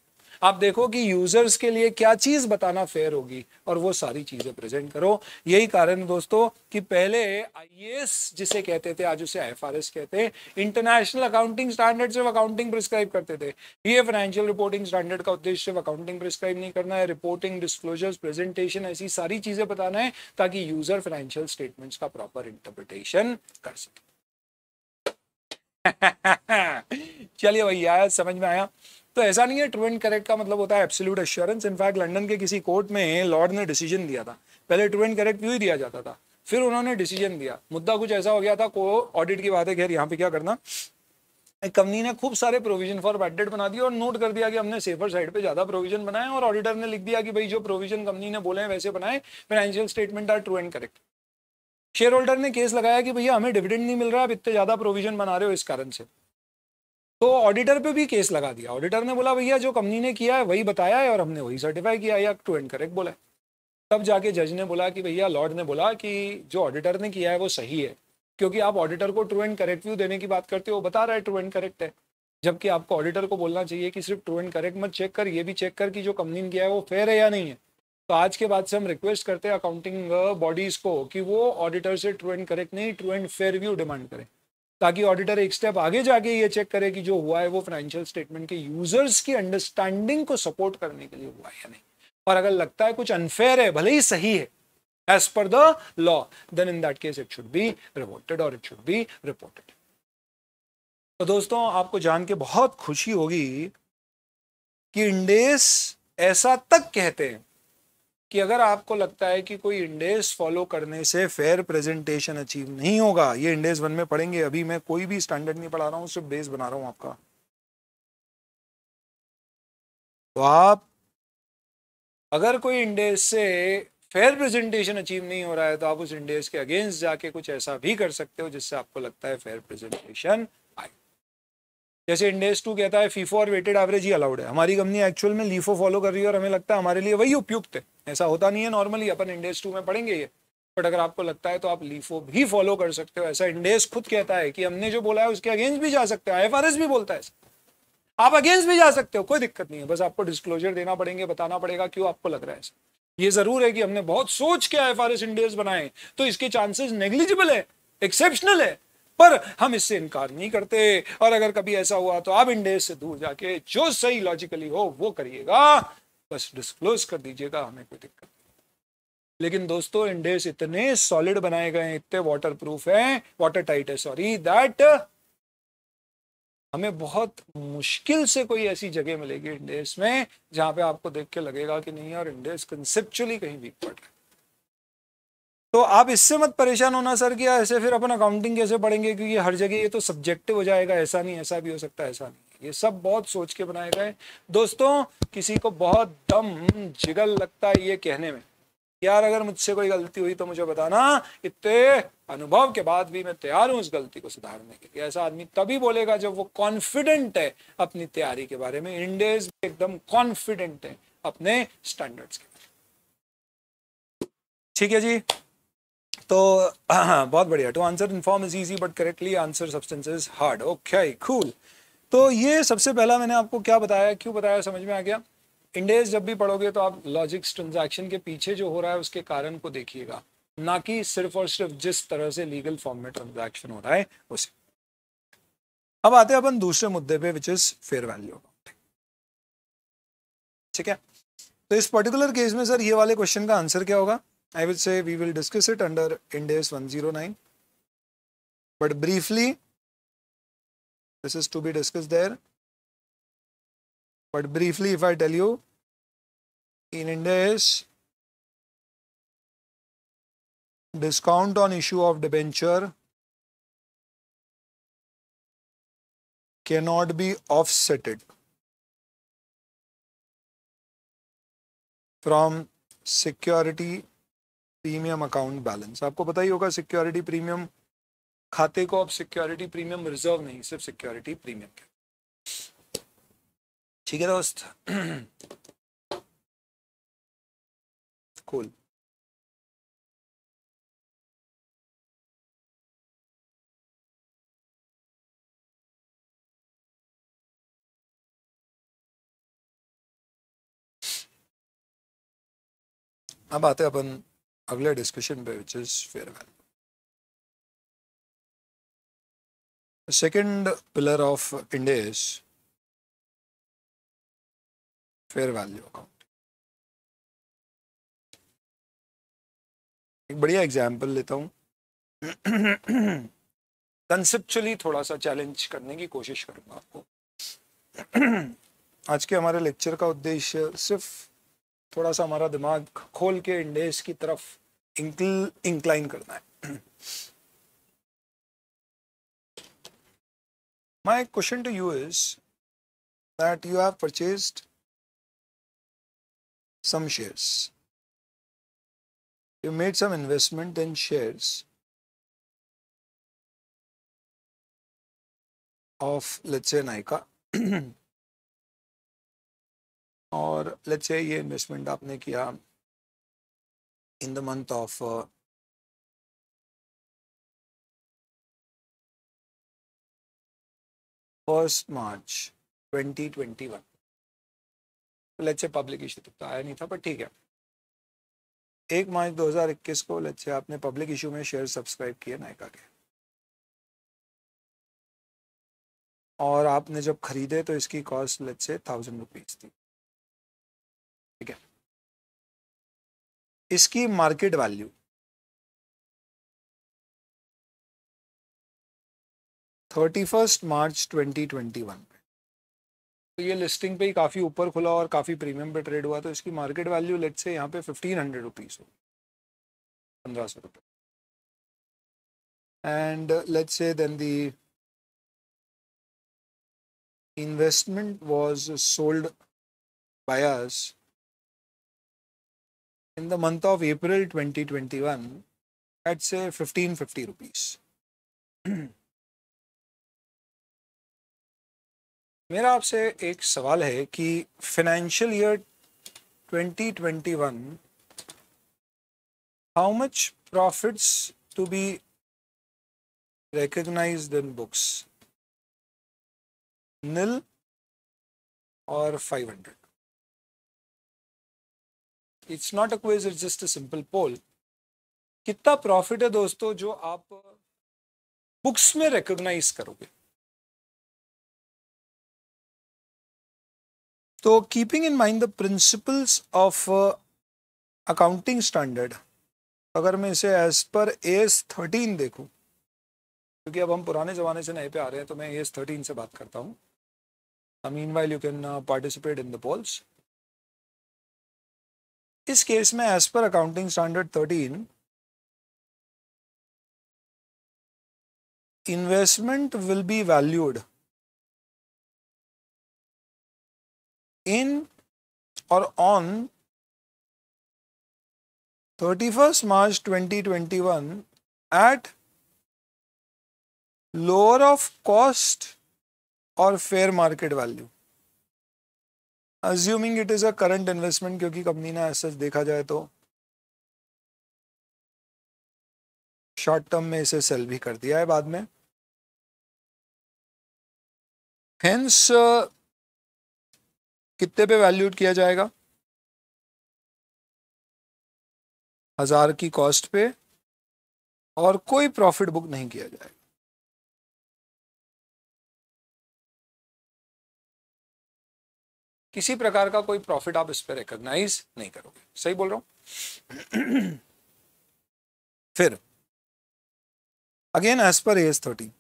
आप देखो कि यूजर्स के लिए क्या चीज बताना फेयर होगी और वो सारी चीजें प्रेजेंट करो। यही कारण है दोस्तों कि पहले आईएएस जिसे कहते थे, आज उसे आईएफआरएस कहते हैं, इंटरनेशनल अकाउंटिंग स्टैंडर्ड से अकाउंटिंग प्रिस्क्राइब करते थे। ये फाइनेंशियल रिपोर्टिंग स्टैंडर्ड का उद्देश्य सिर्फ अकाउंटिंग प्रिस्क्राइब नहीं करना है, रिपोर्टिंग, डिस्क्लोजर्स, प्रेजेंटेशन, ऐसी सारी चीजें बताना है ताकि यूजर फाइनेंशियल स्टेटमेंट्स का प्रॉपर इंटरप्रिटेशन कर सके। चलिए भैया समझ में आया। तो ऐसा नहीं है ट्रू एंड करेक्ट का मतलब होता है एब्सोल्यूट एश्योरेंस। इनफैक्ट लंदन के किसी कोर्ट में लॉर्ड ने डिसीजन दिया था, पहले ट्रू एंड करेक्ट क्यों ही दिया जाता था, फिर उन्होंने डिसीजन दिया, मुद्दा कुछ ऐसा हो गया था, को ऑडिट की बात है, खैर यहाँ पे क्या करना, एक कंपनी ने खूब सारे प्रोविजन फॉर बैड डेट बना दिया और नोट कर दिया कि हमने सेफर साइड पे ज्यादा प्रोविजन बनाए, और ऑडिटर ने लिख दिया कि भाई जो प्रोविजन कंपनी ने बोले हैं वैसे बनाए, financial statement are true and correct. Shareholder ने केस लगाया कि भैया हमें डिविडेंड नहीं मिल रहा, आप इतने ज्यादा प्रोविजन बना रहे हो इस कारण से, तो ऑडिटर पे भी केस लगा दिया। ऑडिटर ने बोला भैया जो कंपनी ने किया है वही बताया है और हमने वही सर्टिफाई किया या ट्रू एंड करेक्ट बोला है। तब जाके जज ने बोला कि भैया, लॉर्ड ने बोला कि जो ऑडिटर ने किया है वो सही है, क्योंकि आप ऑडिटर को ट्रू एंड करेक्ट व्यू देने की बात करते हो, बता रहा है ट्रू एंड करेक्ट है, जबकि आपको ऑडिटर को बोलना चाहिए कि सिर्फ ट्रू एंड करेक्ट मत चेक कर, ये भी चेक कर कि जो कंपनी ने किया है वो फेयर है या नहीं है। तो आज के बाद से हम रिक्वेस्ट करते हैं अकाउंटिंग बॉडीज को कि वो ऑडिटर से ट्रू एंड करेक्ट नहीं, true and fair view demand करें, ताकि ऑडिटर एक स्टेप आगे जाके ये चेक करे कि जो हुआ है वो फाइनेंशियल स्टेटमेंट के यूजर्स की अंडरस्टैंडिंग को सपोर्ट करने के लिए हुआ है या नहीं। और अगर लगता है कुछ अनफेयर है, भले ही सही है as per the law, then in that case it should be revoted और इट शुड बी रिपोर्टेड। तो दोस्तों आपको जान के बहुत खुशी होगी कि इंडेस ऐसा तक कहते हैं कि अगर आपको लगता है कि कोई इंडेस फॉलो करने से फेयर प्रेजेंटेशन अचीव नहीं होगा, ये इंडेस 1 में पढ़ेंगे, अभी मैं कोई भी स्टैंडर्ड नहीं पढ़ा रहा हूं, सिर्फ बेस बना रहा हूं आपका। तो आप अगर कोई इंडेस से फेयर प्रेजेंटेशन अचीव नहीं हो रहा है तो आप उस इंडेस के अगेंस्ट जाके कुछ ऐसा भी कर सकते हो जिससे आपको लगता है फेयर प्रेजेंटेशन आए। जैसे इंडेस 2 कहता है फीफो और वेटेड एवरेज ही अलाउड है, हमारी कंपनी एक्चुअल में लीफो फॉलो कर रही है और हमें लगता है हमारे लिए वही उपयुक्त है। ऐसा होता नहीं है नॉर्मली, अपन इंडेस 2 में पढ़ेंगे ये, बट अगर आपको लगता है तो आप लीफो भी फॉलो कर सकते हो। ऐसा इंडेस खुद कहता है कि हमने जो बोला है उसके अगेंस्ट भी जा सकते हो, आईएफआरएस भी बोलता है आप अगेंस्ट भी जा सकते हो, कोई दिक्कत नहीं है, बस आपको डिस्क्लोजर देना पड़ेंगे, बताना पड़ेगा क्यों आपको लग रहा है ऐसा। ये जरूर है कि हमने बहुत सोच के आईएफआरएस इंडेस बनाए तो इसके चांसेस नेग्लिजिबल है, एक्सेप्शनल है, पर हम इससे इनकार नहीं करते। और अगर कभी ऐसा हुआ तो आप इंडेस से दूर जाके जो सही लॉजिकली हो वो करिएगा, बस डिस्क्लोज कर दीजिएगा, हमें कोई दिक्कत नहीं। लेकिन दोस्तों इंडेस इतने सॉलिड बनाए गए हैं, इतने वाटर प्रूफ है, वाटर टाइट है सॉरी, दैट हमें बहुत मुश्किल से कोई ऐसी जगह मिलेगी इंडेस में जहां पे आपको देख के लगेगा कि नहीं यार इंडेस कंसेप्चुअली कहीं वीक पड़ रहा है। तो आप इससे मत परेशान होना सर कि ऐसे फिर अपन अकाउंटिंग कैसे पढ़ेंगे, क्योंकि हर जगह ये तो सब्जेक्टिव हो जाएगा, ऐसा नहीं ऐसा भी हो सकता है, ऐसा नहीं, ये सब बहुत सोच के बनाए गए। दोस्तों किसी को बहुत दम जिगल लगता है ये कहने में, यार अगर मुझसे कोई गलती हुई तो मुझे बताना, इतने अनुभव के बाद भी मैं तैयार हूं उस गलती को सुधारने के लिए। ऐसा आदमी तभी बोलेगा जब वो कॉन्फिडेंट है अपनी तैयारी के बारे में। इंडेज एकदम कॉन्फिडेंट है अपने स्टैंडर्ड्स के बारे में। ठीक है जी, तो बहुत बढ़िया। To answer in form is easy but correctly answer substance is hard. Okay cool. तो ये सबसे पहला मैंने आपको क्या बताया, क्यों बताया, समझ में आ गया। इंडेस जब भी पढ़ोगे तो आप लॉजिक्स ट्रांजैक्शन के पीछे जो हो रहा है उसके कारण को देखिएगा, ना कि सिर्फ और सिर्फ जिस तरह से लीगल फॉर्म में ट्रांजैक्शन हो रहा है उसे। अब आते हैं अपन दूसरे मुद्दे पे, which is fair value accounting. ठीक है, तो इस पर्टिकुलर केस में सर ये वाले क्वेश्चन का आंसर क्या होगा? I will say we will discuss it under Ind AS 109, but briefly this is to be discussed there. But briefly if I tell you, in Ind AS discount on issue of debenture cannot be offsetted from security premium account balance. आपको पता ही होगा security premium खाते को अब security premium reserve नहीं, सिर्फ security premium के। ठीक है दोस्त, कूल। अब आते हैं अपन अगले डिस्कशन पे, which is fair value. Second pillar of Ind AS fair value account. एक बढ़िया एग्जाम्पल लेता हूँ, कंसेप्चुअली थोड़ा सा चैलेंज करने की कोशिश करूंगा आपको। आज के हमारे लेक्चर का उद्देश्य सिर्फ थोड़ा सा हमारा दिमाग खोल के इंडेस की तरफ इंक्लाइन करना है। My question to you is that you have purchased some shares. You made some investment in shares of, let's say, Nykaa. और let's say ये इन्वेस्टमेंट आपने किया in the month of first March 2021। Let's say public issue तक तो आया नहीं था, पर ठीक है, 1 मार्च 2021 को लेट्स से आपने पब्लिक इशू में शेयर सब्सक्राइब किए नायका के, और आपने जब खरीदे तो इसकी कॉस्ट लेट्स से 1000 रुपीज थी। ठीक है, इसकी मार्केट वैल्यू 31 मार्च 2021 पे, तो ये लिस्टिंग पे ही काफ़ी ऊपर खुला और काफ़ी प्रीमियम पे ट्रेड हुआ, तो इसकी मार्केट वैल्यू लेट्स से यहाँ पे 1500 रुपीज़ हो, 1500 रुपये। And let's say then the investment was sold by us in the month of April 2021 at say 1550 rupees. मेरा आपसे एक सवाल है कि financial year 2021 how much profits to be recognized in books? Nil or 500? It's not a quiz, it's just a simple poll. कितना profit है दोस्तों जो आप बुक्स में रिकॉग्नाइज करोगे? तो keeping in mind the principles of accounting standard, अगर मैं इसे एज पर AS 13 देखूं क्योंकि अब हम पुराने ज़माने से नए पे आ रहे हैं, तो मैं AS 13 से बात करता हूँ. Meanwhile you can participate in the polls. इस केस में as per accounting standard 13 investment will be valued in or on 31st March 2021 at lower of cost or fair market value. Assuming it is a current investment, क्योंकि company ने ऐसा देखा जाए तो short term में इसे cell भी कर दिया है बाद में. हेंस कितने पे वैल्यूड किया जाएगा? 1000 की कॉस्ट पे, और कोई प्रॉफिट बुक नहीं किया जाएगा. किसी प्रकार का कोई प्रॉफिट आप इस पे रिकॉग्नाइज नहीं करोगे. सही बोल रहा हूं? फिर again as per AS 13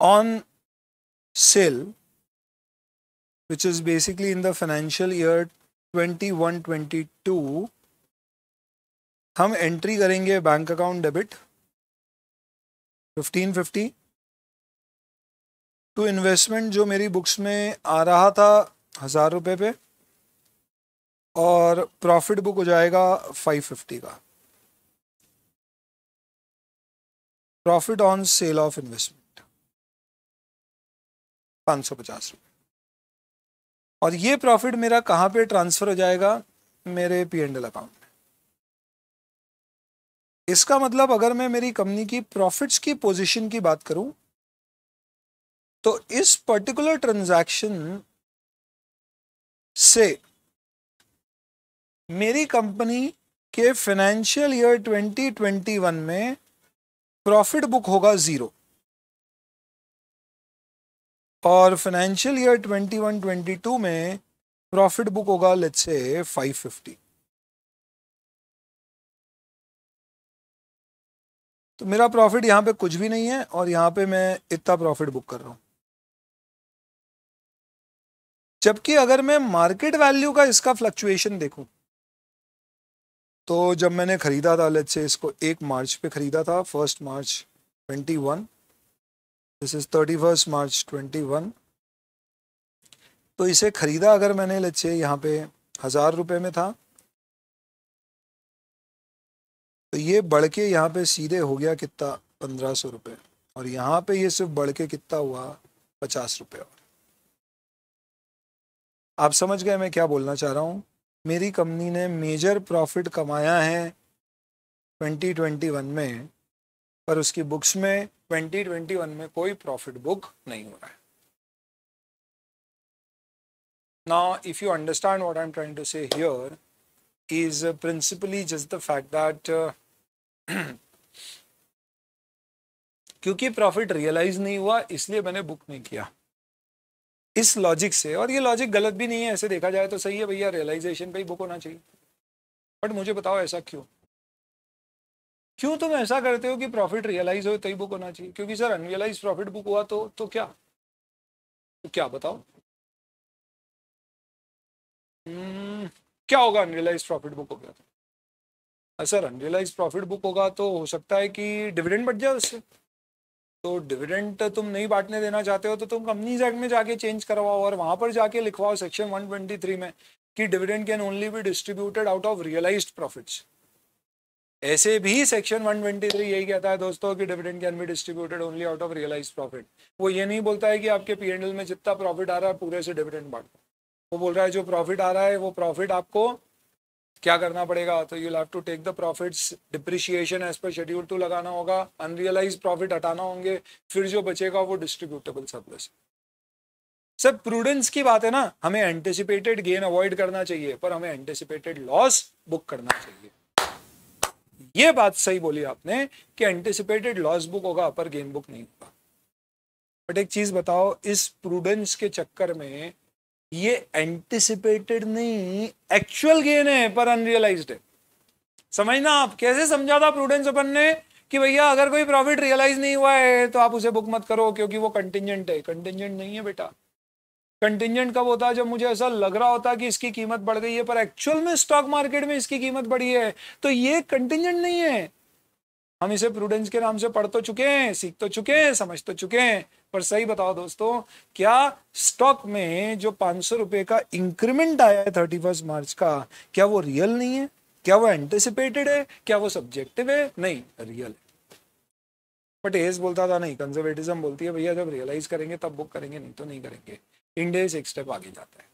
on sale, which is basically in the financial year 21-22, हम एंट्री करेंगे bank account debit 1550 to investment जो मेरी बुक्स में आ रहा था 1000 रुपये पे, और प्रॉफिट बुक हो जाएगा 550 का. Profit on sale of investment 550 रुपये. और ये प्रॉफिट मेरा कहाँ पे ट्रांसफर हो जाएगा? मेरे P&L अकाउंट में. इसका मतलब अगर मैं मेरी कंपनी की प्रॉफिट्स की पोजीशन की बात करूं, तो इस पर्टिकुलर ट्रांजैक्शन से मेरी कंपनी के फाइनेंशियल ईयर 2021 में प्रॉफिट बुक होगा 0, और फाइनेंशियल ईयर 21-22 में प्रॉफिट बुक होगा लेट्स से 550. तो मेरा प्रॉफिट यहाँ पे कुछ भी नहीं है, और यहाँ पे मैं इतना प्रॉफिट बुक कर रहा हूँ. जबकि अगर मैं मार्केट वैल्यू का इसका फ्लक्चुएशन देखूं, तो जब मैंने खरीदा था लेट्स से इसको 1 मार्च पे खरीदा था, 1 मार्च 21, दिस इज 31 मार्च 21, तो इसे खरीदा अगर मैंने लेट्स से यहाँ पे 1000 रुपये में था, तो ये बढ़ के यहाँ पे सीधे हो गया कितना? 1500 रुपये. और यहाँ पे ये सिर्फ बढ़ के कितना हुआ? 50 रुपये. और आप समझ गए मैं क्या बोलना चाह रहा हूँ? मेरी कंपनी ने मेजर प्रॉफिट कमाया है 2021 में, पर उसकी बुक्स में 2021 में कोई प्रॉफिट बुक नहीं हो रहा है. Now, if you understand what I'm trying to say here is principally just the fact that क्योंकि प्रॉफिट रियलाइज नहीं हुआ इसलिए मैंने बुक नहीं किया. इस लॉजिक से, और ये लॉजिक गलत भी नहीं है, ऐसे देखा जाए तो सही है भैया, रियलाइजेशन पे ही बुक होना चाहिए. बट मुझे बताओ ऐसा क्यों? क्यों तुम ऐसा करते हो कि प्रॉफिट रियलाइज हो तभी बुक होना चाहिए? क्योंकि सर अनरियलाइज प्रॉफिट बुक हुआ तो क्या? तो क्या बताओ? क्या होगा अनरियलाइज प्रॉफिट बुक हो गया तो? सर अनरियलाइज प्रॉफिट बुक होगा तो हो सकता है कि डिविडेंड बढ़ जाए उससे. तो डिविडेंड तुम नहीं बांटने देना चाहते हो तो तुम कंपनीज एक्ट में जाके चेंज करवाओ, और वहां पर जाके लिखवाओ सेक्शन 123 में कि dividend can only be distributed out of realised profits. ऐसे भी सेक्शन 123 यही कहता है दोस्तों कि dividend can be distributed only out of realised profit. वो ये नहीं बोलता है कि आपके P&L में जितना प्रॉफिट आ रहा है पूरे से डिविडेंड बांटो. वो बोल रहा है जो प्रॉफिट आ रहा है वो प्रॉफिट आपको क्या करना पड़ेगा? तो you'll have to take the profits, depreciation as per schedule 2 लगाना होगा, अनरियलाइज प्रॉफिट हटाना होंगे, फिर जो बचेगा वो डिस्ट्रीब्यूटेबल सरप्लस. सब प्रूडेंस की बात है ना. हमें एंटिसिपेटेड गेन अवॉइड करना चाहिए, पर हमें एंटिसिपेटेड लॉस बुक करना चाहिए. ये बात सही बोली आपने कि एंटिसिपेटेड लॉस बुक होगा पर गेन बुक नहीं होगा. बट एक चीज बताओ, इस प्रूडेंस के चक्कर में ये एंटिसिपेटेड नहीं एक्चुअल गेन है पर अनरियलाइज्ड है. समझना आप कैसे समझा था प्रूडेंस अपन ने कि भैया अगर कोई प्रॉफिट रियलाइज नहीं हुआ है तो आप उसे बुक मत करो क्योंकि वो कंटिजेंट है। कंटिजेंट नहीं है बेटा। कंटिजेंट कब होता है? जब मुझे ऐसा लग रहा होता है कि इसकी कीमत बढ़ गई है पर एक्चुअल में स्टॉक मार्केट में इसकी कीमत बढ़ी है, तो ये कंटिजेंट नहीं है। हम इसे प्रूडेंस के नाम से पढ़ तो चुके हैं, सीख तो चुके हैं, समझ तो चुके हैं। पर सही बताओ दोस्तों, क्या स्टॉक में जो 500 रुपए का इंक्रीमेंट आया है 31 मार्च का, क्या वो रियल नहीं है? क्या वो एंटिसिपेटेड है? क्या वो सब्जेक्टिव है? नहीं, रियल है। बट एस बोलता था नहीं, कंजर्वेटिज्म बोलती है भैया जब रियलाइज करेंगे तब बुक करेंगे, नहीं तो नहीं करेंगे। इंडेस एक स्टेप आगे जाता है।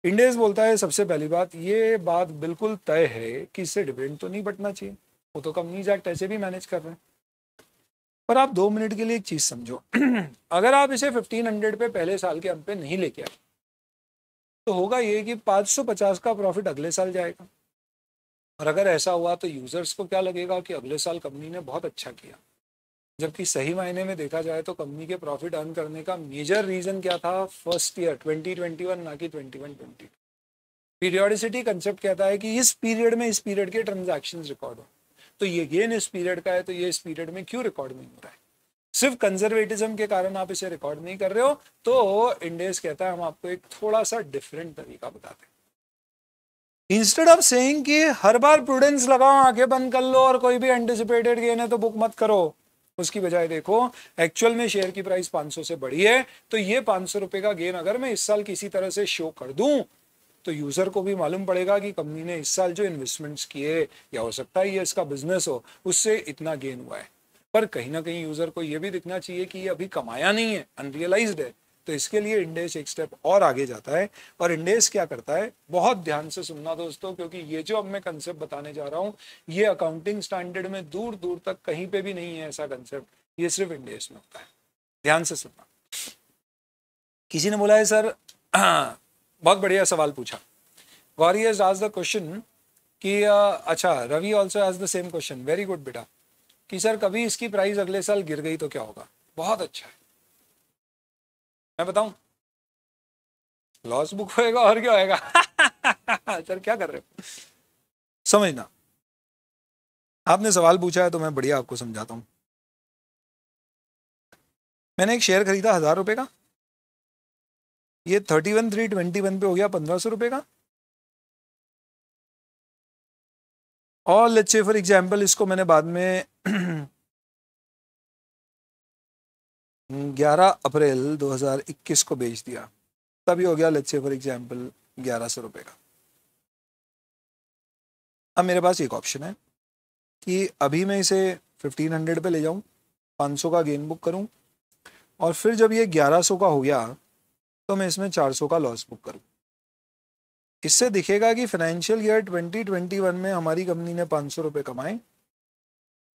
इंडेस बोलता है सबसे पहली बात, ये बात बिल्कुल तय है कि इससे डिविडेंड तो नहीं बटना चाहिए, वो तो कंपनीज एक्ट ऐसे भी मैनेज कर रहे हैं। पर आप 2 मिनट के लिए एक चीज समझो अगर आप इसे 1500 पे पहले साल के अंत पे नहीं लेके आए तो होगा ये कि 550 का प्रॉफिट अगले साल जाएगा। और अगर ऐसा हुआ तो यूजर्स को क्या लगेगा कि अगले साल कंपनी ने बहुत अच्छा किया, जबकि सही मायने में देखा जाए तो कंपनी के प्रॉफिट अर्न करने का मेजर रीजन क्या था? फर्स्ट ईयर 2021 ना कि 21-22। पीरियोडिसिटी कंसेप्ट कहता है कि इस पीरियड में इस पीरियड के ट्रांजैक्शंस रिकॉर्ड हो, तो ये गेन इस पीरियड का है तो ये इस पीरियड में क्यों रिकॉर्ड नहीं हो रहा है? सिर्फ कंजर्वेटिज्म के कारण आप इसे रिकॉर्ड नहीं कर रहे हो। तो इंडेस कहता है हम आपको एक थोड़ा सा डिफरेंट तरीका बताते हैं। इंस्टेड ऑफ सेइंग कि हर बार प्रूडेंस लगाओ, आंखें बंद कर लो और कोई भी एंटिसिपेटेड गेन है तो बुक मत करो, उसकी बजाय देखो एक्चुअल में शेयर की प्राइस 500 से बढ़ी है, तो ये 500 रुपए का गेन अगर मैं इस साल किसी तरह से शो कर दूं तो यूजर को भी मालूम पड़ेगा कि कंपनी ने इस साल जो इन्वेस्टमेंट्स किए, या हो सकता है ये इसका बिजनेस हो, उससे इतना गेन हुआ है। पर कहीं ना कहीं यूजर को ये भी दिखना चाहिए कि ये अभी कमाया नहीं है, अनरियलाइज्ड है। तो इसके लिए इंडेस एक स्टेप और आगे जाता है। और इंडेस क्या करता है, बहुत ध्यान से सुनना दोस्तों, क्योंकि ये जो अब मैं कंसेप्ट बताने जा रहा हूं ये अकाउंटिंग स्टैंडर्ड में दूर दूर तक कहीं पे भी नहीं है ऐसा कंसेप्ट, ये सिर्फ इंडेस में होता है। ध्यान से सुनना। किसी ने बोला है सर बहुत बढ़िया सवाल पूछा, Gauri has asked the question कि अच्छा, Ravi also has the same question, very good बेटा, कि सर कभी इसकी प्राइस अगले साल गिर गई तो क्या होगा? बहुत अच्छा है, मैं बताऊं, लॉस बुक होएगा और क्या होएगा सर क्या कर रहे हो? समझना, आपने सवाल पूछा है तो मैं बढ़िया आपको समझाता हूं। मैंने एक शेयर खरीदा 1000 रुपए का, ये 31/3/21 पे हो गया 1500 रुपए का। और लेट्स से फॉर एग्जांपल इसको मैंने बाद में 11 अप्रैल 2021 को बेच दिया, तभी हो गया लेट्स से फॉर एग्जांपल 1100 रुपए का। अब मेरे पास एक ऑप्शन है कि अभी मैं इसे 1500 पे ले जाऊं, 500 का गेन बुक करूं, और फिर जब ये 1100 का हो गया तो मैं इसमें 400 का लॉस बुक करूं। इससे दिखेगा कि फाइनेंशियल ईयर 2021 में हमारी कंपनी ने 500 रुपये कमाए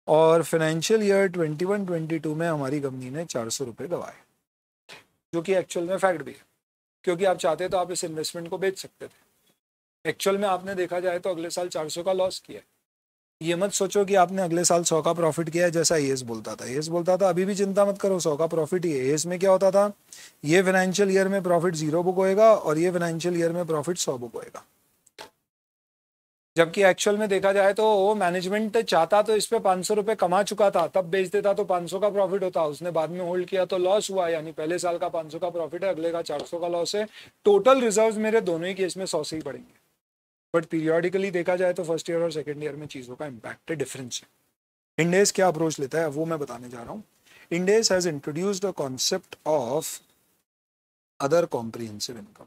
और फाइनेंशियल ईयर 21-22 में हमारी कंपनी ने 400 रुपये गंवाए, जो कि एक्चुअल में फैक्ट भी है, क्योंकि आप चाहते तो आप इस इन्वेस्टमेंट को बेच सकते थे। एक्चुअल में आपने देखा जाए तो अगले साल 400 का लॉस किया है। ये मत सोचो कि आपने अगले साल 100 का प्रॉफिट किया है, जैसा एएस बोलता था। एएस बोलता था अभी भी चिंता मत करो, 100 का प्रॉफिट ही है। एएस में क्या होता था, ये फाइनेंशियल ईयर में प्रॉफिट 0 बुक होएगा और ये फाइनेंशियल ईयर में प्रॉफिट 100 बुक होएगा। जबकि एक्चुअल में देखा जाए तो वो मैनेजमेंट चाहता तो इस पे 500 रुपये कमा चुका था, तब बेच देता तो 500 का प्रॉफिट होता, उसने बाद में होल्ड किया तो लॉस हुआ, यानी पहले साल का 500 का प्रॉफिट है, अगले का 400 का लॉस है। टोटल रिजर्व्स मेरे दोनों ही केस में 100 से ही पड़ेंगे। बट पीरियोडिकली देखा जाए तो फर्स्ट ईयर और सेकेंड ईयर में चीज़ों का इम्पैक्ट है, डिफरेंस है। इंडेस क्या अप्रोच लेता है वो मैं बताने जा रहा हूँ। Ind AS has introduced a concept of other comprehensive income.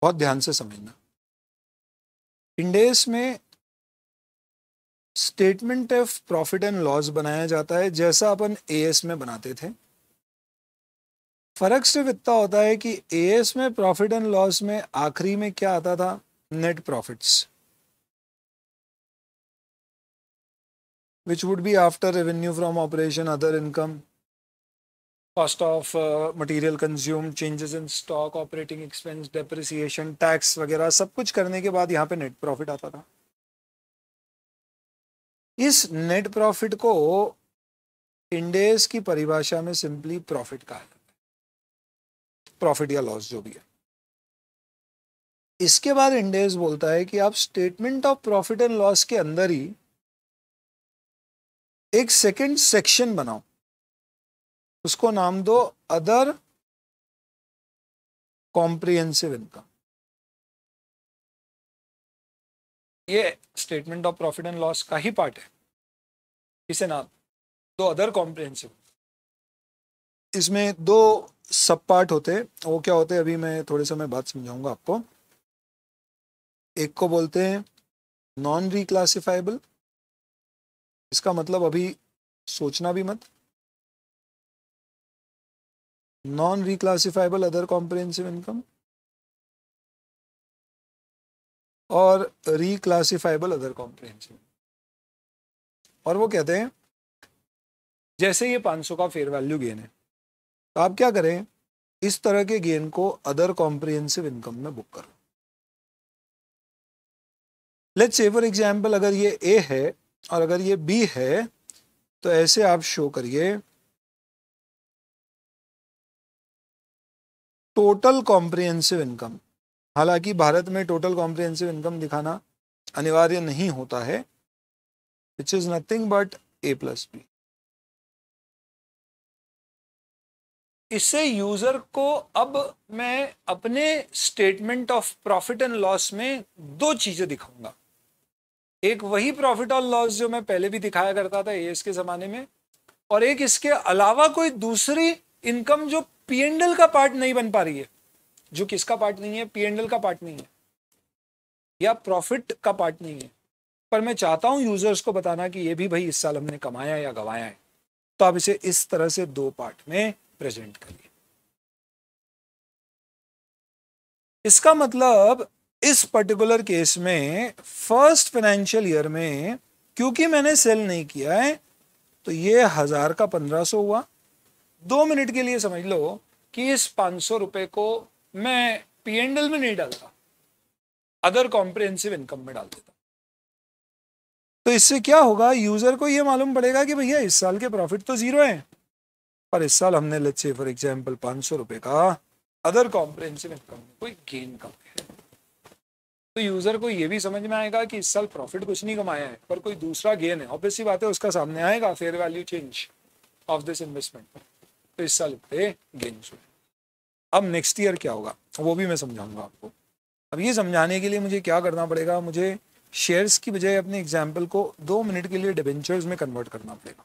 बहुत ध्यान से समझना, इंडेस में statement of profit and loss बनाया जाता है जैसा अपन एएस में बनाते थे। फर्क सिर्फ इतना होता है कि एएस में प्रॉफिट एंड लॉस में आखिरी में क्या आता था, net profits, which would be after revenue from operation, other income, cost of material consume, changes in stock, operating expense, depreciation, tax वगैरह सब कुछ करने के बाद यहाँ पे नेट प्रॉफिट आता था। इस नेट प्रॉफिट को इंडेस की परिभाषा में सिंपली प्रॉफिट कहा जाता है, प्रॉफिट या लॉस जो भी है। इसके बाद इंडेस बोलता है कि आप statement of profit and loss के अंदर ही एक सेकंड सेक्शन बनाओ, उसको नाम दो अदर कॉम्प्रिहेंसिव इनकम। ये statement of profit and loss का ही पार्ट है, इसे नाम दो अदर कॉम्प्रिहेंसिव। इसमें दो सब पार्ट होते हैं, वो क्या होते हैं अभी मैं थोड़े समय बाद समझाऊंगा आपको। एक को बोलते हैं नॉन रिक्लासिफाइबल, इसका मतलब अभी सोचना भी मत। नॉन रिक्लासिफाइबल अदर कॉम्प्रिहेंसिव इनकम और रिक्लासिफाइबल अदर कॉम्प्रिहेंसिव। और वो कहते हैं जैसे ये 500 का फेयर वैल्यू गेन है, तो आप क्या करें, इस तरह के गेन को अदर कॉम्प्रिहेंसिव इनकम में बुक करो। लेट्स से फॉर एग्जांपल अगर ये ए है और अगर ये बी है, तो ऐसे आप शो करिए टोटल कॉम्प्रिहेंसिव इनकम। हालांकि भारत में टोटल कॉम्प्रिहेंसिव इनकम दिखाना अनिवार्य नहीं होता है, which is nothing but A plus B. इससे यूजर को अब मैं अपने statement of profit and loss में दो चीजें दिखाऊंगा। एक वही प्रॉफिट और लॉस जो मैं पहले भी दिखाया करता था एएस के जमाने में, और एक इसके अलावा कोई दूसरी इनकम जो पीएनएल का पार्ट नहीं बन पा रही है। जो किसका पार्ट नहीं है? पीएनएल का पार्ट नहीं है या प्रॉफिट का पार्ट नहीं है, पर मैं चाहता हूं यूजर्स को बताना कि ये भी भाई इस साल हमने कमाया या गवाया है। तो आप इसे इस तरह से दो पार्ट में प्रेजेंट करिए। इसका मतलब इस पर्टिकुलर केस में फर्स्ट फाइनेंशियल ईयर में क्योंकि मैंने सेल नहीं किया है, तो ये 1000 का 1500 हुआ। 2 मिनट के लिए समझ लो कि इस 500 रुपए को मैं पीएनएल में नहीं डालता, अदर कॉम्प्रिहेंसिव इनकम में डाल देता। तो इससे क्या होगा, यूजर को ये मालूम पड़ेगा कि भैया इस साल के प्रॉफिट तो जीरो है, पर इस साल हमने लेट्स से फॉर एग्जांपल 500 रुपए का अदर कॉम्प्रिहेंसिव इनकम में कोई गेन कम है। तो यूजर को ये भी समझ में आएगा कि इस साल प्रॉफिट कुछ नहीं कमाया है, पर कोई दूसरा गेन है। ऑब्वियसली बात है, उसका सामने आएगा fair value change of this investment, तो इस साल इतने गेन हुए। अब नेक्स्ट ईयर क्या होगा वो भी मैं समझाऊंगा आपको। अब ये समझाने के लिए मुझे क्या करना पड़ेगा, मुझे शेयर्स की बजाय अपने एग्जाम्पल को 2 मिनट के लिए डिबेंचर्स में कन्वर्ट करना पड़ेगा।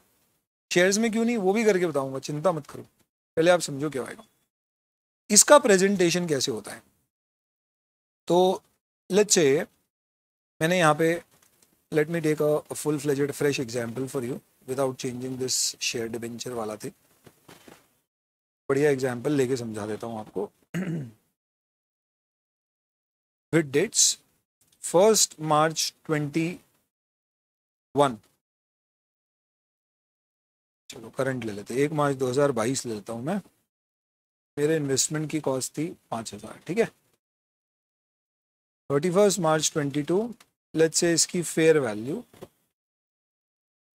शेयर्स में क्यों नहीं वो भी करके बताऊंगा, चिंता मत करो, पहले आप समझो क्या होगा। इसका प्रेजेंटेशन कैसे होता है, तो लेट्स से मैंने यहाँ पे let me take a full fledged fresh example for you without changing this share debenture वाला थी। बढ़िया एग्जाम्पल लेके समझा देता हूँ आपको। विद डेट्स 1 मार्च 21, चलो करंट ले लेते, 1 मार्च 2022 ले लेता हूँ मैं। मेरे इन्वेस्टमेंट की कॉस्ट थी 5000, ठीक है। 31 मार्च 22, लेट्स से इसकी फेयर वैल्यू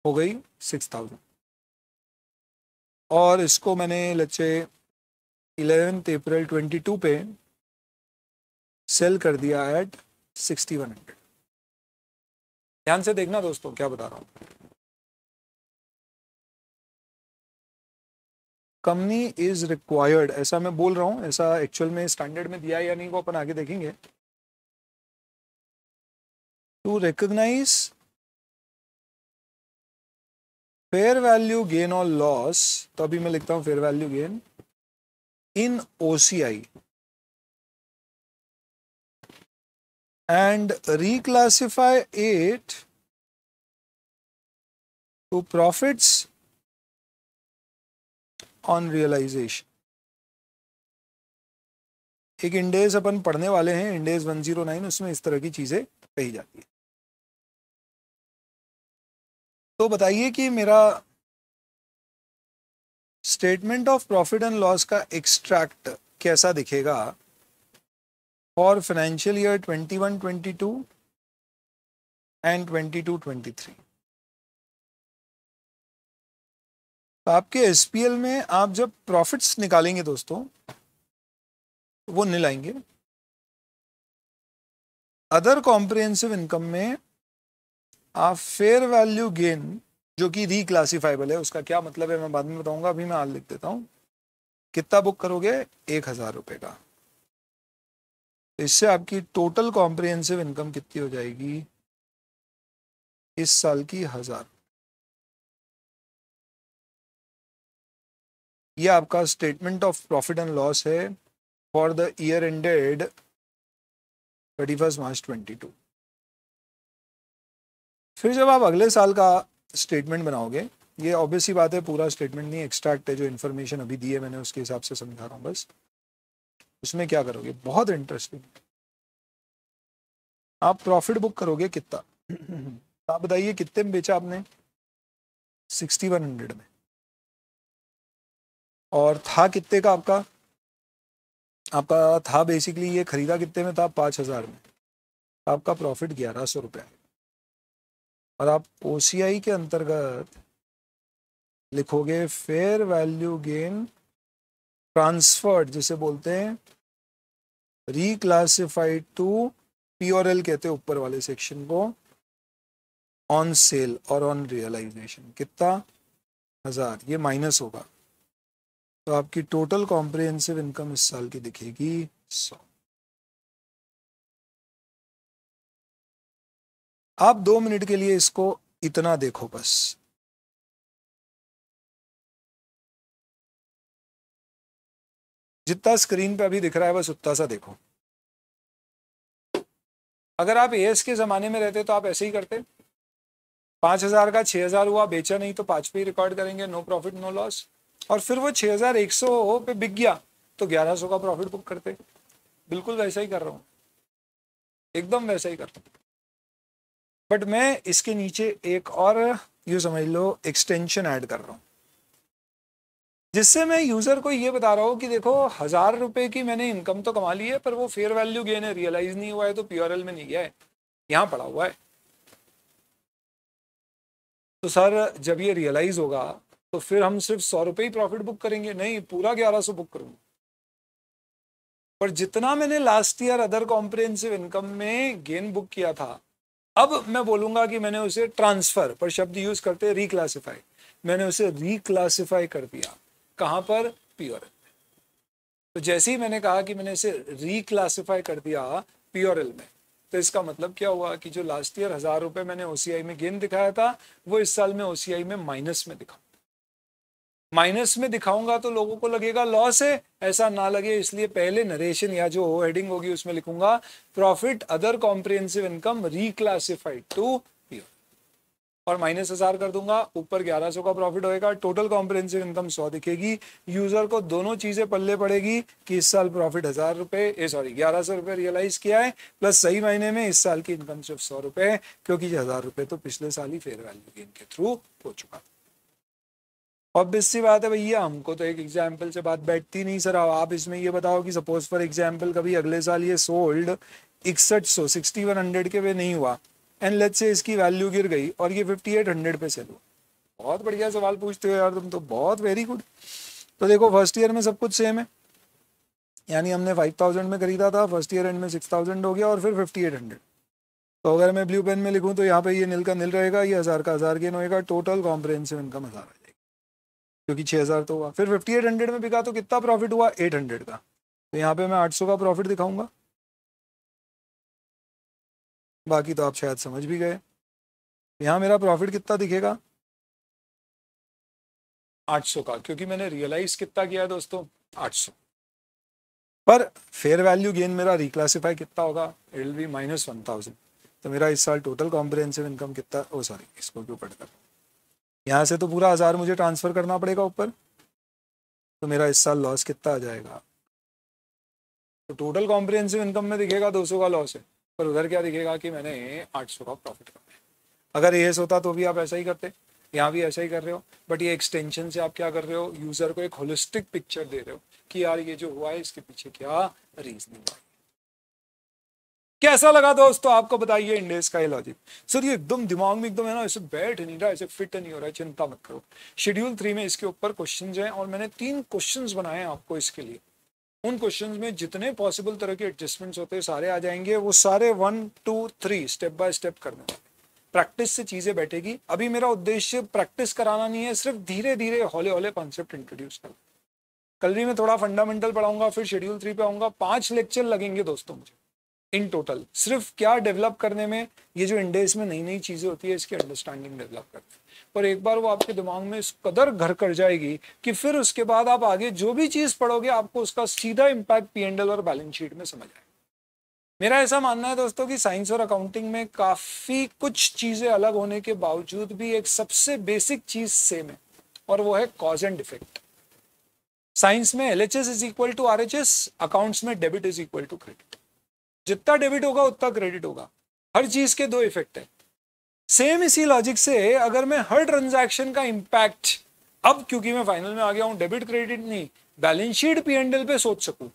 हो गई 6000, और इसको मैंने लेट्स से 11 अप्रैल 22 पे सेल कर दिया एट 6100। ध्यान से देखना दोस्तों क्या बता रहा हूँ। कंपनी इज रिक्वायर्ड, ऐसा मैं बोल रहा हूँ, ऐसा एक्चुअल में स्टैंडर्ड में दिया या नहीं वो अपन आगे देखेंगे। To recognise fair value gain और लॉस, तो अभी मैं लिखता हूं fair value gain in OCI and reclassify it to profits on realization। एक इंडेस अपन पढ़ने वाले हैं, इंडेस 109, उसमें इस तरह की चीजें कही जाती है। तो बताइए कि मेरा statement of profit and loss का एक्सट्रैक्ट कैसा दिखेगा फॉर फाइनेंशियल ईयर 21-22 एंड 22-23। तो आपके एसपीएल में आप जब प्रॉफिट्स निकालेंगे दोस्तों, वो नील आएंगे, अदर कॉम्प्रिहेंसिव इनकम में आप फेयर वैल्यू गेन जो कि रिक्लासिफाइबल है, उसका क्या मतलब है मैं बाद में बताऊंगा, अभी मैं आज लिख देता हूं। कितना बुक करोगे? 1,000 रुपए का। इससे आपकी टोटल कॉम्प्रिहेंसिव इनकम कितनी हो जाएगी इस साल की? 1,000। ये आपका statement of profit and loss है फॉर द ईयर एंडेड 31 मार्च 22। फिर जब आप अगले साल का स्टेटमेंट बनाओगे, ये ऑब्वियसली बात है पूरा स्टेटमेंट नहीं, एक्सट्रैक्ट है, जो इन्फॉर्मेशन अभी दी है मैंने उसके हिसाब से समझा रहा हूँ बस। उसमें क्या करोगे, बहुत इंटरेस्टिंग, आप प्रॉफिट बुक करोगे कितना? आप बताइए कितने में बेचा आपने? 6100 में। और था कितने का आपका? आपका था बेसिकली ये खरीदा कितने में था? 5,000 में। आपका प्रॉफिट 1,100 रुपये। और आप ओसीआई के अंतर्गत लिखोगे फेयर वैल्यू गेन ट्रांसफर्ड, जिसे बोलते हैं रिक्लासिफाइड टू पीओरएल कहते हैं ऊपर वाले सेक्शन को, ऑन सेल और ऑन रियलाइजेशन। कितना? 1,000। ये माइनस होगा, तो आपकी टोटल कॉम्प्रिहेंसिव इनकम इस साल की दिखेगी 100। आप 2 मिनट के लिए इसको इतना देखो बस। जितना स्क्रीन पे अभी दिख रहा है बस उतना सा देखो। अगर आप एएस के जमाने में रहते तो आप ऐसे ही करते। 5,000 का 6,000 हुआ, बेचा नहीं तो 5 पे ही रिकॉर्ड करेंगे, नो प्रॉफिट नो लॉस। और फिर वो 6,100 पे बिक गया तो 1,100 का प्रॉफिट बुक करते। बिल्कुल वैसा ही कर रहा हूँ, एकदम वैसा ही कर रहा हूँ। बट मैं इसके नीचे एक और यूँ समझ लो एक्सटेंशन ऐड कर रहा हूँ, जिससे मैं यूजर को ये बता रहा हूँ कि देखो 1,000 रुपए की मैंने इनकम तो कमा ली है, पर वो फेयर वैल्यू गेन है, रियलाइज नहीं हुआ है, तो पीआरएल में नहीं गया है, यहाँ पड़ा हुआ है। तो सर जब ये रियलाइज होगा तो फिर हम सिर्फ 100 रुपए ही प्रॉफिट बुक करेंगे? नहीं, पूरा 1,100 बुक करूंगा। पर जितना मैंने last year other comprehensive income में गेन बुक किया था, अब मैं बोलूंगा कि मैंने उसे ट्रांसफर, पर शब्द यूज करते हैं रिक्लासिफाई, मैंने उसे रिक्लासिफाई कर दिया। कहां पर? पीओरएल। तो जैसे ही मैंने कहा कि मैंने इसे रिक्लासिफाई कर दिया पीओरएल में, तो इसका मतलब क्या हुआ कि जो लास्ट ईयर 1,000 रुपए मैंने ओसीआई में गेन दिखाया था, वो इस साल में ओसीआई में माइनस में दिखा। माइनस में दिखाऊंगा तो लोगों को लगेगा लॉस है, ऐसा ना लगे इसलिए पहले नरेशन या जो हेडिंग होगी उसमें लिखूंगा profit other comprehensive income reclassified to PO, और -1,000 कर दूंगा, ऊपर 1,100 का प्रॉफिट होएगा, टोटल कॉम्प्रिहेंसिव इनकम 100 दिखेगी। यूजर को दोनों चीजें पल्ले पड़ेगी कि इस साल प्रॉफिट 1,000 रुपए 1,100 रुपए रियलाइज किया है, प्लस सही महीने में इस साल की इनकम सिर्फ 100 रुपए है, क्योंकि 1,000 रुपए तो पिछले साल ही फेयर वैल्यू गेन के थ्रू हो चुका। ऑब्वियस सी बात है भैया, हमको तो एक एग्जाम्पल से बात बैठती नहीं। सर आप इसमें ये बताओ कि सपोज फॉर एग्जाम्पल कभी अगले साल ये सोल्ड 6100 6100 के पे नहीं हुआ, एंड लेट्स से इसकी वैल्यू गिर गई और ये 5800 पे सेल हुआ। बहुत बढ़िया सवाल पूछते हो यार तुम तो, बहुत वेरी गुड। तो देखो फर्स्ट ईयर में सब कुछ सेम है, यानी हमने 5,000 में खरीदा था, फर्स्ट ईयर एंड में 6,000 हो गया और फिर 5800। तो अगर मैं ब्लू पेन में लिखूं तो यहाँ पे ये नील का नील रहेगा, ये 1,000 का 1,000 गेन होएगा, टोटल कॉम्प्रिहेंसिव इनकम 1,000 आ जाएगी, क्योंकि 6,000 तो हुआ। फिर 5800 में बिका तो कितना प्रॉफिट हुआ? 800 का। तो यहाँ पे मैं 800 का प्रॉफिट दिखाऊंगा, बाकी तो आप शायद समझ भी गए। यहाँ मेरा प्रॉफिट कितना दिखेगा? 800 का, क्योंकि मैंने रियलाइज कितना किया है दोस्तों? 800। पर फेयर वैल्यू गेन मेरा रिक्लासिफाई कितना होगा? It will be -1,000। तो मेरा इस साल टोटल कॉम्प्रिहेंसिव इनकम कितना? ओ सॉरी, इसको क्यों पढ़कर, यहाँ से तो पूरा 1,000 मुझे ट्रांसफर करना पड़ेगा ऊपर, तो मेरा इस साल लॉस कितना आ जाएगा? तो टोटल कॉम्प्रिहेंसिव इनकम में दिखेगा 200 का लॉस है, पर उधर क्या दिखेगा कि मैंने 800 का प्रॉफिट करना है। अगर एएस होता तो भी आप ऐसा ही करते, यहाँ भी ऐसा ही कर रहे हो, बट ये एक्सटेंशन से आप क्या कर रहे हो, यूजर को एक होलिस्टिक पिक्चर दे रहे हो कि यार ये जो हुआ है इसके पीछे क्या रीजनिंग है। कैसा लगा दोस्तों आपको? बताइए इंडेक्स का ये लॉजिक। सर ये एकदम दिमाग में एकदम है ना, ऐसे बैठ नहीं रहा, ऐसे फिट नहीं हो रहा है, चिंता मत करो। शेड्यूल 3 में इसके ऊपर क्वेश्चंस हैं और मैंने 3 क्वेश्चंस बनाए हैं आपको इसके लिए। उन क्वेश्चंस में जितने पॉसिबल तरह के एडजस्टमेंट्स होते हैं सारे आ जाएंगे, वो सारे 1 2 3 स्टेप बाय स्टेप करने। प्रैक्टिस से चीजें बैठेगी। अभी मेरा उद्देश्य प्रैक्टिस कराना नहीं है, सिर्फ धीरे धीरे हौले हौले कॉन्सेप्ट इंट्रोड्यूस करना। कल भी मैं थोड़ा फंडामेंटल पढ़ाऊंगा, फिर शेड्यूल 3 पे आऊंगा। 5 लेक्चर लगेंगे दोस्तों मुझे इन टोटल, सिर्फ क्या डेवलप करने में, ये जो इंडेस में नई नई चीजें होती है इसकी अंडरस्टैंडिंग डेवलप करने में। और एक बार वो आपके दिमाग में इस कदर घर कर जाएगी कि फिर उसके बाद आप आगे जो भी चीज पढ़ोगे आपको उसका सीधा इम्पैक्ट P&L और बैलेंस शीट में समझ आएगा। मेरा ऐसा मानना है दोस्तों कि साइंस और अकाउंटिंग में काफी कुछ चीजें अलग होने के बावजूद भी एक सबसे बेसिक चीज सेम है, और वो है कॉज एंड इफेक्ट। साइंस में LHS is equal to RHS, accounts में debit is equal to credit. जितना डेबिट होगा उतना क्रेडिट होगा। हर चीज के दो इफेक्ट है। सेम इसी लॉजिक से अगर मैं हर ट्रांजैक्शन का इंपैक्ट, अब क्योंकि मैं फाइनल में आ गया हूं डेबिट क्रेडिट नहीं, बैलेंस शीट P&L पे सोच सकूं,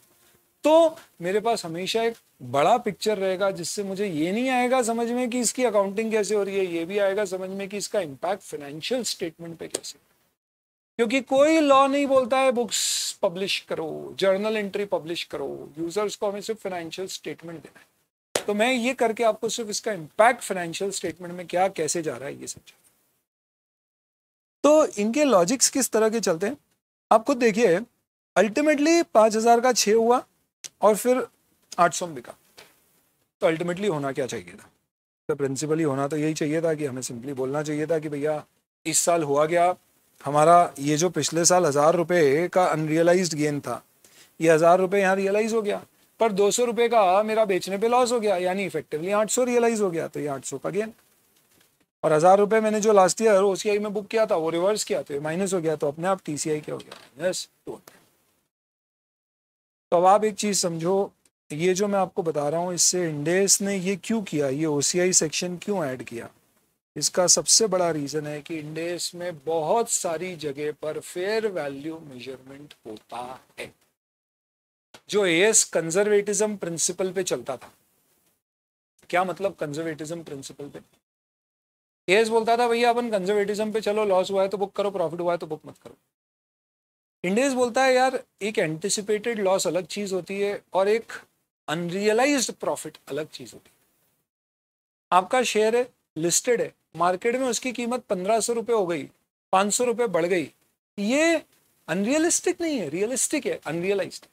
तो मेरे पास हमेशा एक बड़ा पिक्चर रहेगा, जिससे मुझे ये नहीं आएगा समझ में कि इसकी अकाउंटिंग कैसे हो रही है, ये भी आएगा समझ में कि इसका इंपैक्ट फाइनेंशियल स्टेटमेंट पे कैसे। क्योंकि कोई लॉ नहीं बोलता है बुक्स पब्लिश करो, जर्नल एंट्री पब्लिश करो, यूजर्स को हमें सिर्फ फाइनेंशियल स्टेटमेंट देना है। तो मैं ये करके आपको सिर्फ इसका इंपैक्ट फाइनेंशियल स्टेटमेंट में क्या कैसे जा रहा है ये समझा। तो इनके लॉजिक्स किस तरह के चलते हैं आप खुद देखिए। अल्टीमेटली 5,000 का 6 हुआ और फिर 800 में बिका, तो अल्टीमेटली होना क्या चाहिए था? तो प्रिंसिपली होना तो यही चाहिए था कि हमें सिंपली बोलना चाहिए था कि भैया इस साल हुआ गया हमारा, ये जो पिछले साल 1,000 रुपये का अनरियलाइज्ड गेन था, ये 1,000 रुपये यहाँ रियलाइज हो गया, पर 200 रुपये का मेरा बेचने पे लॉस हो गया, यानी इफेक्टिवली 800 रियलाइज हो गया, तो ये 800 का गेन। और 1,000 रुपये मैंने जो लास्ट ईयर OCI में बुक किया था वो रिवर्स किया, तो ये माइनस हो गया, तो अपने आप TCI क्या हो गया? यस 200। तो अब आप एक चीज समझो, ये जो मैं आपको बता रहा हूँ इससे इंडेस ने ये क्यों किया, ये OCI सेक्शन क्यों ऐड किया, इसका सबसे बड़ा रीजन है कि इंडेस में बहुत सारी जगह पर फेयर वैल्यू मेजरमेंट होता है, जो AS कंजर्वेटिज्म प्रिंसिपल पे चलता था। क्या मतलब कंजर्वेटिज्म प्रिंसिपल पे? AS बोलता था भैया अपन कंजर्वेटिज्म पे चलो, लॉस हुआ है तो बुक करो, प्रॉफिट हुआ है तो बुक मत करो। इंडेस बोलता है यार एक एंटिसिपेटेड लॉस अलग चीज होती है और एक अनरियलाइज्ड प्रॉफिट अलग चीज होती है। आपका शेयर है, लिस्टेड है, मार्केट में उसकी कीमत 1,500 रुपये हो गई, 500 रुपये बढ़ गई, ये अनरियलिस्टिक नहीं है, रियलिस्टिक है, अनरियलाइज्ड।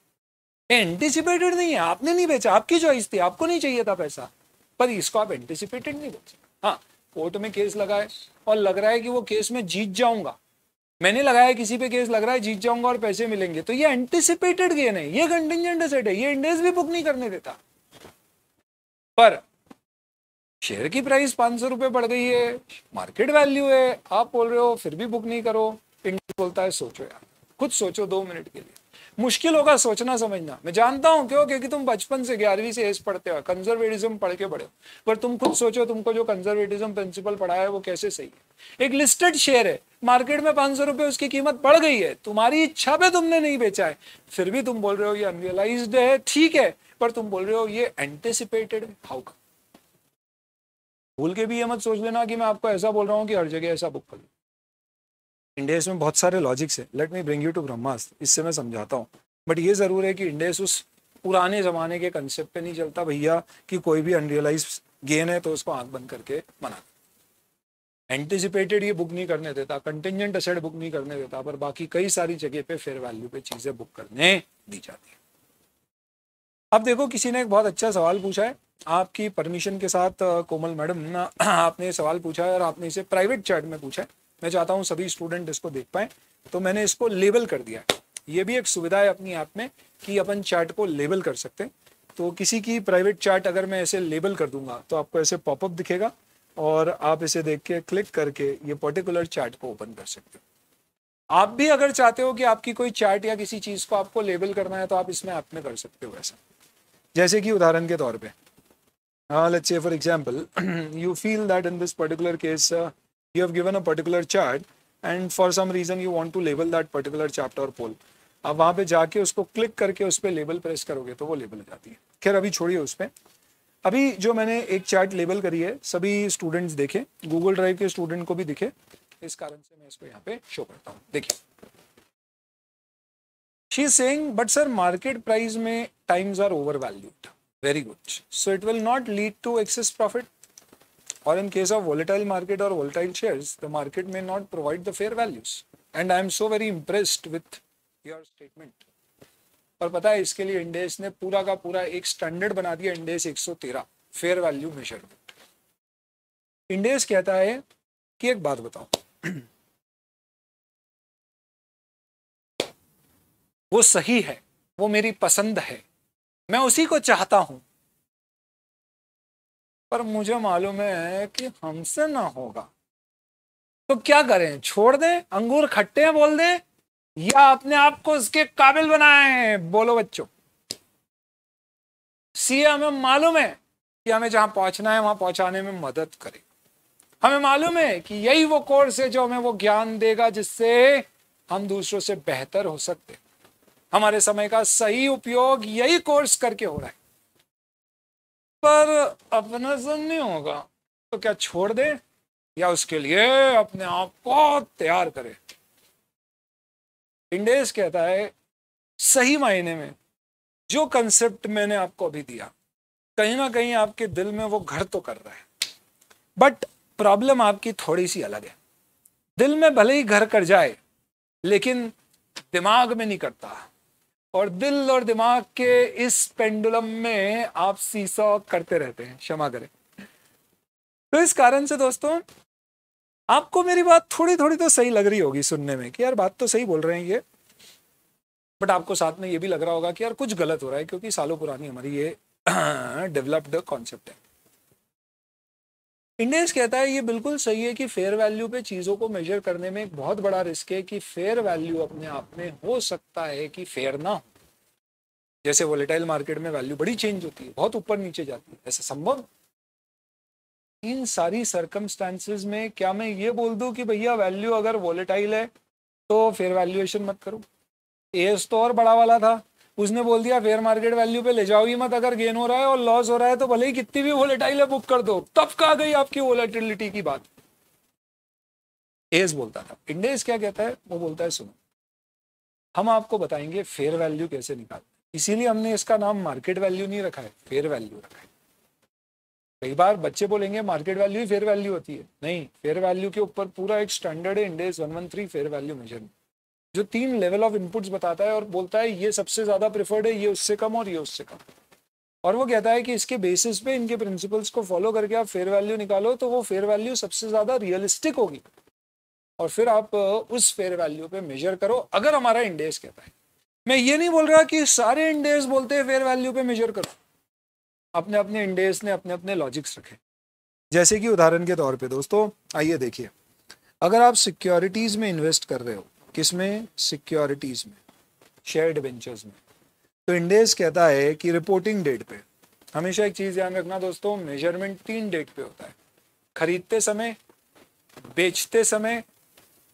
एंटिसिपेटेड नहीं है, आपने नहीं बेचा, आपकी चॉइस थी, आपको नहीं चाहिए था पैसा, पर इसको आप एंटिसिपेटेड नहीं बोल सकते। हाँ, कोर्ट में केस लगा है और लग रहा है कि वो केस में जीत जाऊंगा, मैंने लगाया किसी पे केस, लग रहा है जीत जाऊंगा और पैसे मिलेंगे, तो ये एंटिसिपेटेड गेन है, ये कंटिंजेंट एसेट है, ये इंडेस भी बुक नहीं करने देता। पर शेयर की प्राइस 500 रुपये बढ़ गई है, मार्केट वैल्यू है, आप बोल रहे हो फिर भी बुक नहीं करो। इंडेस बोलता है सोचो यार, खुद सोचो 2 मिनट के लिए। मुश्किल होगा सोचना समझना, मैं जानता हूं, क्यों? क्योंकि तुम बचपन से 11वीं से एस पढ़ते हो, कंजर्वेटिज्म पढ़ के बड़े हो, पर तुम खुद सोचो तुमको जो कंजर्वेटिज्म प्रिंसिपल पढ़ाया है वो कैसे सही है। एक लिस्टेड शेयर है, मार्केट में 500 रुपये उसकी कीमत बढ़ गई है, तुम्हारी इच्छा पे तुमने नहीं बेचा है, फिर भी तुम बोल रहे हो ये अनरियलाइज्ड है, ठीक है, पर तुम बोल रहे हो ये एंटिसिपेटेड है। How come? भूल के भी ये मत सोच लेना कि मैं आपको ऐसा बोल रहा हूँ कि हर जगह ऐसा बुक कर लो। इंडेस में बहुत सारे लॉजिक्स है, let me bring you to Brahmastra, इससे मैं समझाता हूँ। बट ये जरूर है कि इंडेस उस पुराने जमाने के कंसेप्ट पे नहीं चलता भैया कि कोई भी अनरियलाइज गेन है तो उसको आंख बंद करके मना। एंटिसिपेटेड ये बुक नहीं करने देता, कंटिंजेंट एसेट बुक नहीं करने देता, पर बाकी कई सारी जगह पे फेयर वैल्यू पे चीजें बुक करने दी जाती है। अब देखो, किसी ने एक बहुत अच्छा सवाल पूछा है, आपकी परमिशन के साथ कोमल मैडम, आपने सवाल पूछा है और आपने इसे प्राइवेट चैट में पूछा है। मैं चाहता हूँ सभी स्टूडेंट इसको देख पाए, तो मैंने इसको लेबल कर दिया है। ये भी एक सुविधा है अपनी ऐप में कि अपन चैट को लेबल कर सकते हैं। तो किसी की प्राइवेट चैट अगर मैं ऐसे लेबल कर दूंगा तो आपको ऐसे पॉपअप दिखेगा और आप इसे देख के क्लिक करके ये पर्टिकुलर चैट को ओपन कर सकते हो। आप भी अगर चाहते हो कि आपकी कोई चैट या किसी चीज को आपको लेबल करना है तो आप इसमें ऐप में कर सकते हो ऐसा। जैसे कि उदाहरण के तौर पे, let's say for example you feel that in this particular case you have given a particular chart and for some reason you want to label that particular chapter or poll। अब वहां पे जाके उसको क्लिक करके उस पर label press करोगे तो वो लेबल हो जाती है। खैर अभी छोड़िए उस पर। अभी जो मैंने एक चार्ट लेबल करी है सभी स्टूडेंट्स देखे, गूगल ड्राइव के स्टूडेंट को भी दिखे, इस कारण से मैं इसको यहाँ पे शो करता हूँ। देखिए she is saying but sir market price में times are overvalued. Very good. So it will not lead to excess profit, or in case of volatile market or volatile shares, the market may not provide the fair values. And I am so very impressed with your statement. पर पता है इसके लिए इंडेस ने पूरा का पूरा एक स्टैंडर्ड बना दिया, इंडेस 113 फेयर वैल्यू मेजरमेंट. इंडेस कहता है कि एक बात बताओ, वो सही है, वो मेरी पसंद है, मैं उसी को चाहता हूं, पर मुझे मालूम है कि हमसे ना होगा, तो क्या करें? छोड़ दें, अंगूर खट्टे हैं बोल दें, या अपने आप को उसके काबिल बनाएं? बोलो बच्चों. सी हमें मालूम है कि हमें जहां पहुंचना है वहां पहुंचाने में मदद करे. हमें मालूम है कि यही वो कोर्स है जो हमें वो ज्ञान देगा जिससे हम दूसरों से बेहतर हो सकते. हमारे समय का सही उपयोग यही कोर्स करके हो रहा है. पर अपना से नहीं होगा तो क्या छोड़ दे, या उसके लिए अपने आप को तैयार करे? इंडेस कहता है सही मायने में जो कंसेप्ट मैंने आपको अभी दिया, कहीं ना कहीं आपके दिल में वो घर तो कर रहा है, बट प्रॉब्लम आपकी थोड़ी सी अलग है. दिल में भले ही घर कर जाए लेकिन दिमाग में नहीं करता, और दिल और दिमाग के इस पेंडुलम में आप सीसॉ करते रहते हैं. क्षमा करें. तो इस कारण से दोस्तों आपको मेरी बात थोड़ी थोड़ी तो सही लग रही होगी सुनने में कि यार बात तो सही बोल रहे हैं ये, बट आपको साथ में ये भी लग रहा होगा कि यार कुछ गलत हो रहा है, क्योंकि सालों पुरानी हमारी ये डेवलप्ड कॉन्सेप्ट है. इंडेस कहता है ये बिल्कुल सही है कि फेयर वैल्यू पे चीज़ों को मेजर करने में एक बहुत बड़ा रिस्क है कि फेयर वैल्यू अपने आप में हो सकता है कि फेयर ना हो. जैसे वोलेटाइल मार्केट में वैल्यू बड़ी चेंज होती है, बहुत ऊपर नीचे जाती है, ऐसा संभव? इन सारी सर्कमस्टांसेस में क्या मैं ये बोल दूं कि भैया वैल्यू अगर वोलेटाइल है तो फेयर वैल्यूएशन मत करो? एस तो और बड़ा वाला था, उसने बोल दिया फेयर मार्केट वैल्यू पे ले जाओ ही मत, अगर गेन हो रहा है और लॉस हो रहा है तो भले ही कितनी भी वोलेटाइल है बुक कर दो. तब कहाँ गई आपकी वोलेटिलिटी की बात? एस बोलता था. इंडेस क्या कहता है? वो बोलता है सुनो, हम आपको बताएंगे फेयर वैल्यू कैसे निकालते. इसीलिए हमने इसका नाम मार्केट वैल्यू नहीं रखा है, फेयर वैल्यू रखा है. कई बार बच्चे बोलेंगे मार्केट वैल्यू ही फेयर वैल्यू होती है. नहीं, फेयर वैल्यू के ऊपर पूरा एक स्टैंडर्ड है, इंडेस 113 फेयर वैल्यू मेजरमेंट, जो 3 लेवल ऑफ इनपुट्स बताता है और बोलता है ये सबसे ज्यादा प्रेफर्ड है, ये उससे कम और ये उससे कम. और वो कहता है कि इसके बेसिस पे, इनके प्रिंसिपल्स को फॉलो करके आप फेयर वैल्यू निकालो तो वो फेयर वैल्यू सबसे ज्यादा रियलिस्टिक होगी, और फिर आप उस फेयर वैल्यू पे मेजर करो, अगर हमारा इंडेस कहता है. मैं ये नहीं बोल रहा कि सारे इंडेस बोलते हैं फेयर वैल्यू पे मेजर करो, अपने अपने इंडेस ने अपने अपने लॉजिक्स रखे. जैसे कि उदाहरण के तौर पे दोस्तों आइए देखिए, अगर आप सिक्योरिटीज में इन्वेस्ट कर रहे हो, किसमें? सिक्योरिटीज में, शेयर डिबेंचर्स में, तो इंडेस कहता है कि रिपोर्टिंग डेट पे, हमेशा एक चीज ध्यान रखना दोस्तों, मेजरमेंट 3 डेट पे होता है, खरीदते समय, बेचते समय,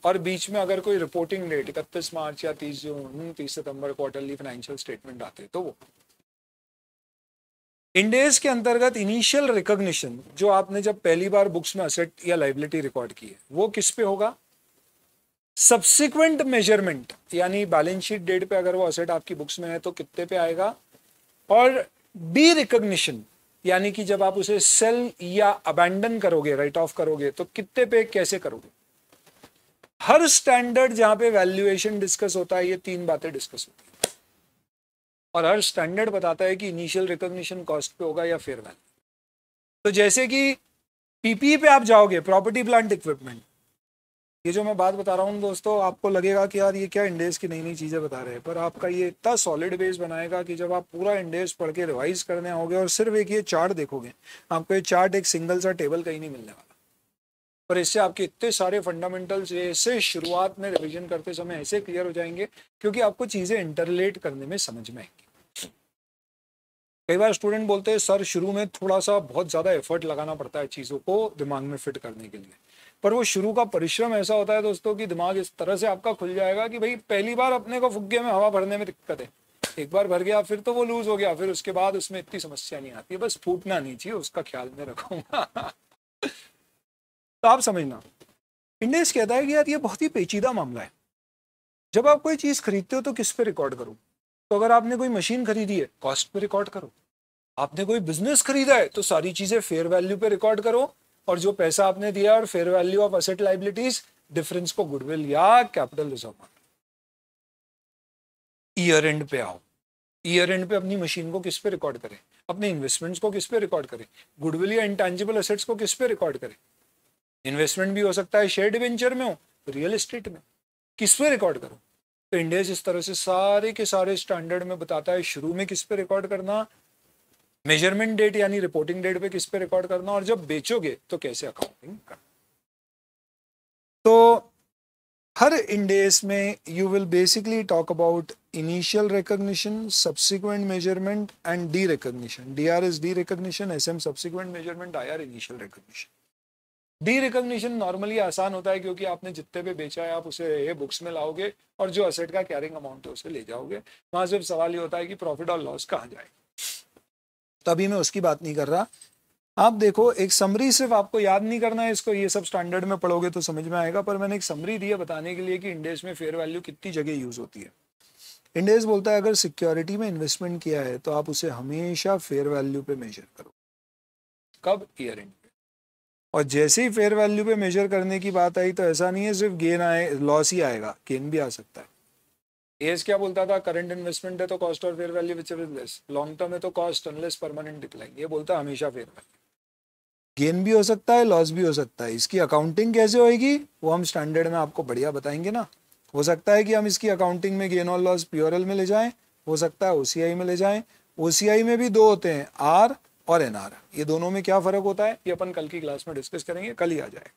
और बीच में अगर कोई रिपोर्टिंग डेट 31 मार्च या 30 जून 30 सितंबर क्वार्टरली फाइनेंशियल स्टेटमेंट आते हैं तो वो. इंडेस के अंतर्गत इनिशियल रिकॉग्निशन, जो आपने जब पहली बार बुक्स में असेट या लाइबिलिटी रिकॉर्ड की है, वो किस पे होगा? सब्सिक्वेंट मेजरमेंट, यानी बैलेंस शीट डेट पे अगर वो असेट आपकी बुक्स में है तो कितने पे आएगा, और डी रिकॉग्निशन, यानी कि जब आप उसे सेल या अबैंडन करोगे, राइट ऑफ करोगे, तो कितने पे कैसे करोगे. हर स्टैंडर्ड जहां पे वैल्यूएशन डिस्कस होता है ये 3 बातें डिस्कस होती है, और हर स्टैंडर्ड बताता है कि इनिशियल रिकॉग्निशन कॉस्ट पे होगा या फेयर वैल्यू. तो जैसे कि पीपीई पे आप जाओगे, प्रॉपर्टी प्लांट इक्विपमेंट, ये जो मैं बात बता रहा हूँ दोस्तों, आपको लगेगा कि यार ये क्या इंडेस की नई नई चीज़ें बता रहे हैं, पर आपका ये इतना सॉलिड बेस बनाएगा कि जब आप पूरा इंडेस पढ़ के रिवाइज करने आओगे और सिर्फ एक ये चार्ट देखोगे, आपको ये चार्ट एक सिंगल सा टेबल कहीं नहीं मिलने वाला, पर इससे आपके इतने सारे फंडामेंटल्स ऐसे शुरुआत में रिविजन करते समय ऐसे क्लियर हो जाएंगे, क्योंकि आपको चीज़ें इंटरलेट करने में समझ में आएंगी. कई बार स्टूडेंट बोलते हैं सर शुरू में थोड़ा सा बहुत ज़्यादा एफर्ट लगाना पड़ता है चीज़ों को दिमाग में फिट करने के लिए, पर वो शुरू का परिश्रम ऐसा होता है दोस्तों कि दिमाग इस तरह से आपका खुल जाएगा कि भाई पहली बार अपने को फुग्गे में हवा भरने में दिक्कत है, एक बार भर गया फिर तो वो लूज हो गया, फिर उसके बाद उसमें इतनी समस्या नहीं आती है, बस फूटना नहीं चाहिए, उसका ख्याल में रखूंगा. तो आप समझना, इंडेस कहता है कि यार ये बहुत ही पेचीदा मामला है, जब आप कोई चीज खरीदते हो तो किस पे रिकॉर्ड करो? तो अगर आपने कोई मशीन खरीदी है, कॉस्ट पे रिकॉर्ड करो। आपने कोई बिजनेस खरीदा है तो सारी चीजें फेयर वैल्यू पे रिकॉर्ड करो, और जो पैसा आपने दिया और fair value of asset liabilities, difference को गुडविल या कैपिटल रिजर्व मान। ईयर एंड पे आओ। ईयर एंड पे अपनी मशीन को किस पे रिकॉर्ड करें? अपने इन्वेस्टमेंट्स को किस पे रिकॉर्ड करें? गुडविल या इंटेंजिबल असेट्स को किस पे रिकॉर्ड करें? इन्वेस्टमेंट भी हो सकता है शेयर डिवेंचर में हो, रियल एस्टेट में, किस पे रिकॉर्ड करो? तो इंडिया इस तरह से सारे के सारे स्टैंडर्ड में बताता है शुरू में किस पे रिकॉर्ड करना, मेजरमेंट डेट यानी रिपोर्टिंग डेट पे किस पे रिकॉर्ड करना, और जब बेचोगे तो कैसे अकाउंटिंग करना। तो हर इंडेस में you will basically talk about initial recognition, subsequent measurement and derecognition. DR is derecognition, SM subsequent measurement, IR initial recognition. Derecognition normally आसान होता है क्योंकि आपने जितने पे बेचा है आप उसे बुक्स में लाओगे और जो असेट का कैरिंग अमाउंट है उसे ले जाओगे। वहां सिर्फ सवाल ये होता है कि प्रॉफिट और लॉस कहाँ जाए। तभी मैं उसकी बात नहीं कर रहा। आप देखो, एक समरी सिर्फ आपको याद नहीं करना है इसको, ये सब स्टैंडर्ड में पढ़ोगे तो समझ में आएगा, पर मैंने एक समरी दी है बताने के लिए कि इंडेस में फेयर वैल्यू कितनी जगह यूज होती है। इंडेस बोलता है अगर सिक्योरिटी में इन्वेस्टमेंट किया है तो आप उसे हमेशा फेयर वैल्यू पे मेजर करो। कब? ईयर एंड पे। और जैसे ही फेयर वैल्यू पे मेजर करने की बात आई तो ऐसा नहीं है सिर्फ गेन आए लॉस ही आएगा, गेन भी आ सकता है। एज क्या बोलता था? करंट इन्वेस्टमेंट है तो कॉस्ट और fair value which is less, long term है तो कॉस्ट अनलेस परमानेंट डिक्लाइन। ये बोलता है हमेशा फेयर वैल्यू। गेन भी हो सकता है, लॉस भी हो सकता है। इसकी अकाउंटिंग कैसे होएगी वो हम स्टैंडर्ड में आपको बढ़िया बताएंगे ना। हो सकता है कि हम इसकी अकाउंटिंग में गेन और लॉस पीओरएल में ले जाएं, हो सकता है ओसीआई में ले जाएं। ओसीआई में भी दो होते हैं, आर और एनआर। ये दोनों में क्या फर्क होता है ये अपन कल की क्लास में डिस्कस करेंगे, कल ही आ जाए।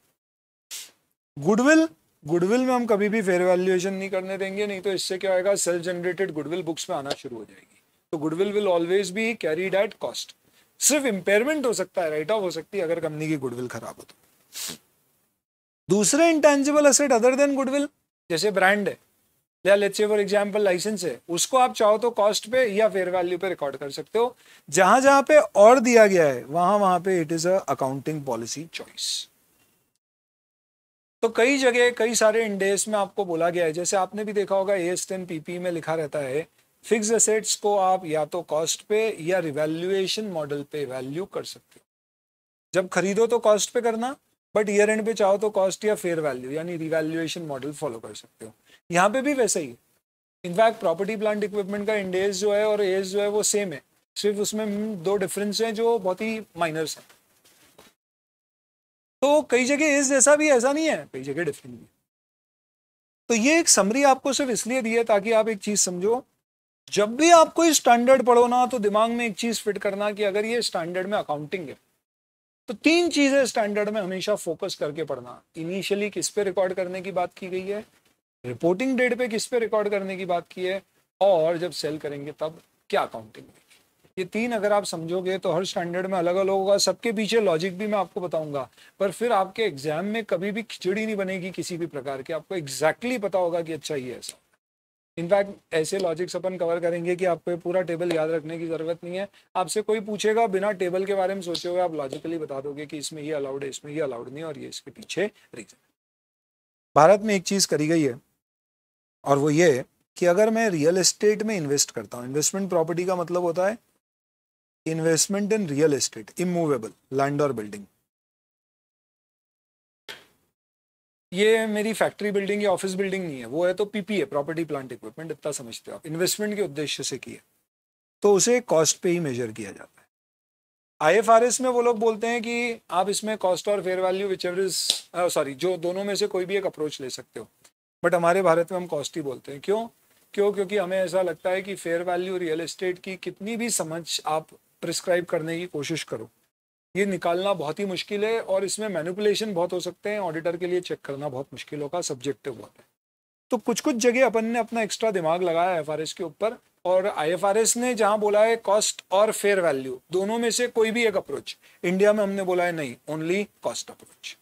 गुडविल, गुडविल में हम कभी भी फेयर वैल्यूएशन नहीं करने देंगे, नहीं तो इससे क्या होगा, सेल्फ जनरेटेड गुडविल बुक्स में आना शुरू हो जाएगी। तो goodwill will always be carried at cost. सिर्फ इंपेयरमेंट हो सकता है, राइट ऑफ हो सकती है अगर कंपनी की गुडविल खराब हो तो। दूसरे intangible asset other than goodwill, जैसे ब्रांड है या let's say for example licence है, उसको आप चाहो तो कॉस्ट पे या फेयर वैल्यू पे रिकॉर्ड कर सकते हो। जहां जहां पे और दिया गया है वहां वहां पे it is a accounting policy choice. तो कई जगह कई सारे इंडेस में आपको बोला गया है, जैसे आपने भी देखा होगा AS10 PP में लिखा रहता है फिक्स एसेट्स को आप या तो कॉस्ट पे या रिवैल्यूएशन मॉडल पे वैल्यू कर सकते हो। जब खरीदो तो कॉस्ट पे करना, बट ईयर एंड पे चाहो तो कॉस्ट या फेयर वैल्यू यानी रिवैल्यूएशन मॉडल फॉलो कर सकते हो। यहाँ पे भी वैसा ही है। इनफैक्ट प्रॉपर्टी प्लांट इक्विपमेंट का इंडेस जो है और एज जो है वो सेम है, सिर्फ उसमें दो डिफरेंस हैं जो बहुत ही माइनर्स हैं। तो कई जगह एज जैसा भी ऐसा नहीं है, कई जगह डिफरेंट भी है। तो ये एक समरी आपको सिर्फ इसलिए दी है ताकि आप एक चीज समझो, जब भी आप कोई स्टैंडर्ड पढ़ो ना तो दिमाग में एक चीज फिट करना कि अगर ये स्टैंडर्ड में अकाउंटिंग है तो तीन चीजें स्टैंडर्ड में हमेशा फोकस करके पढ़ना। इनिशियली किस पे रिकॉर्ड करने की बात की गई है, रिपोर्टिंग डेट पे किस पे रिकॉर्ड करने की बात की है, और जब सेल करेंगे तब क्या अकाउंटिंग है। ये तीन अगर आप समझोगे तो हर स्टैंडर्ड में अलग अलग होगा, सबके पीछे लॉजिक भी मैं आपको बताऊंगा, पर फिर आपके एग्जाम में कभी भी खिचड़ी नहीं बनेगी किसी भी प्रकार की। आपको एग्जैक्टली पता होगा कि अच्छा ये ऐसा। इनफैक्ट ऐसे लॉजिक्स अपन कवर करेंगे कि आपको पूरा टेबल याद रखने की जरूरत नहीं है। आपसे कोई पूछेगा, बिना टेबल के बारे में सोचे हुए आप लॉजिकली बता दोगे कि इसमें ये अलाउड है, इसमें ये अलाउड नहीं है, और ये इसके पीछे रीजन। भारत में एक चीज करी गई है और वो ये कि अगर मैं रियल एस्टेट में इन्वेस्ट करता हूँ, इन्वेस्टमेंट प्रॉपर्टी का मतलब होता है investment in real estate, immovable land और बिल्डिंग। ये मेरी फैक्ट्री बिल्डिंग या ऑफिस बिल्डिंग नहीं है, वो है तो पीपी है, प्रॉपर्टी प्लांट इक्विपमेंट, इतना समझते हो आप, इन्वेस्टमेंट के उद्देश्य से की है तो उसे कॉस्ट पे ही मेजर किया जाता है। आईएफआरएस में वो लोग बोलते हैं कि आप इसमें कॉस्ट और fair value whichever is sorry जो दोनों में से कोई भी एक अप्रोच ले सकते हो, बट हमारे भारत में हम कॉस्ट ही बोलते हैं। क्योंकि हमें ऐसा लगता है कि फेयर वैल्यू रियल एस्टेट की कितनी भी समझ आप प्रिस्क्राइब करने की कोशिश करो, ये निकालना बहुत ही मुश्किल है और इसमें मैनिपुलेशन बहुत हो सकते हैं, ऑडिटर के लिए चेक करना बहुत मुश्किल होगा, सब्जेक्टिव बहुत है। तो कुछ कुछ जगह अपन ने अपना एक्स्ट्रा दिमाग लगाया आईएफआरएस के ऊपर, और आईएफआरएस ने जहां बोला है कॉस्ट और फेयर वैल्यू दोनों में से कोई भी एक अप्रोच, इंडिया में हमने बोला है नहीं, ओनली कॉस्ट अप्रोच।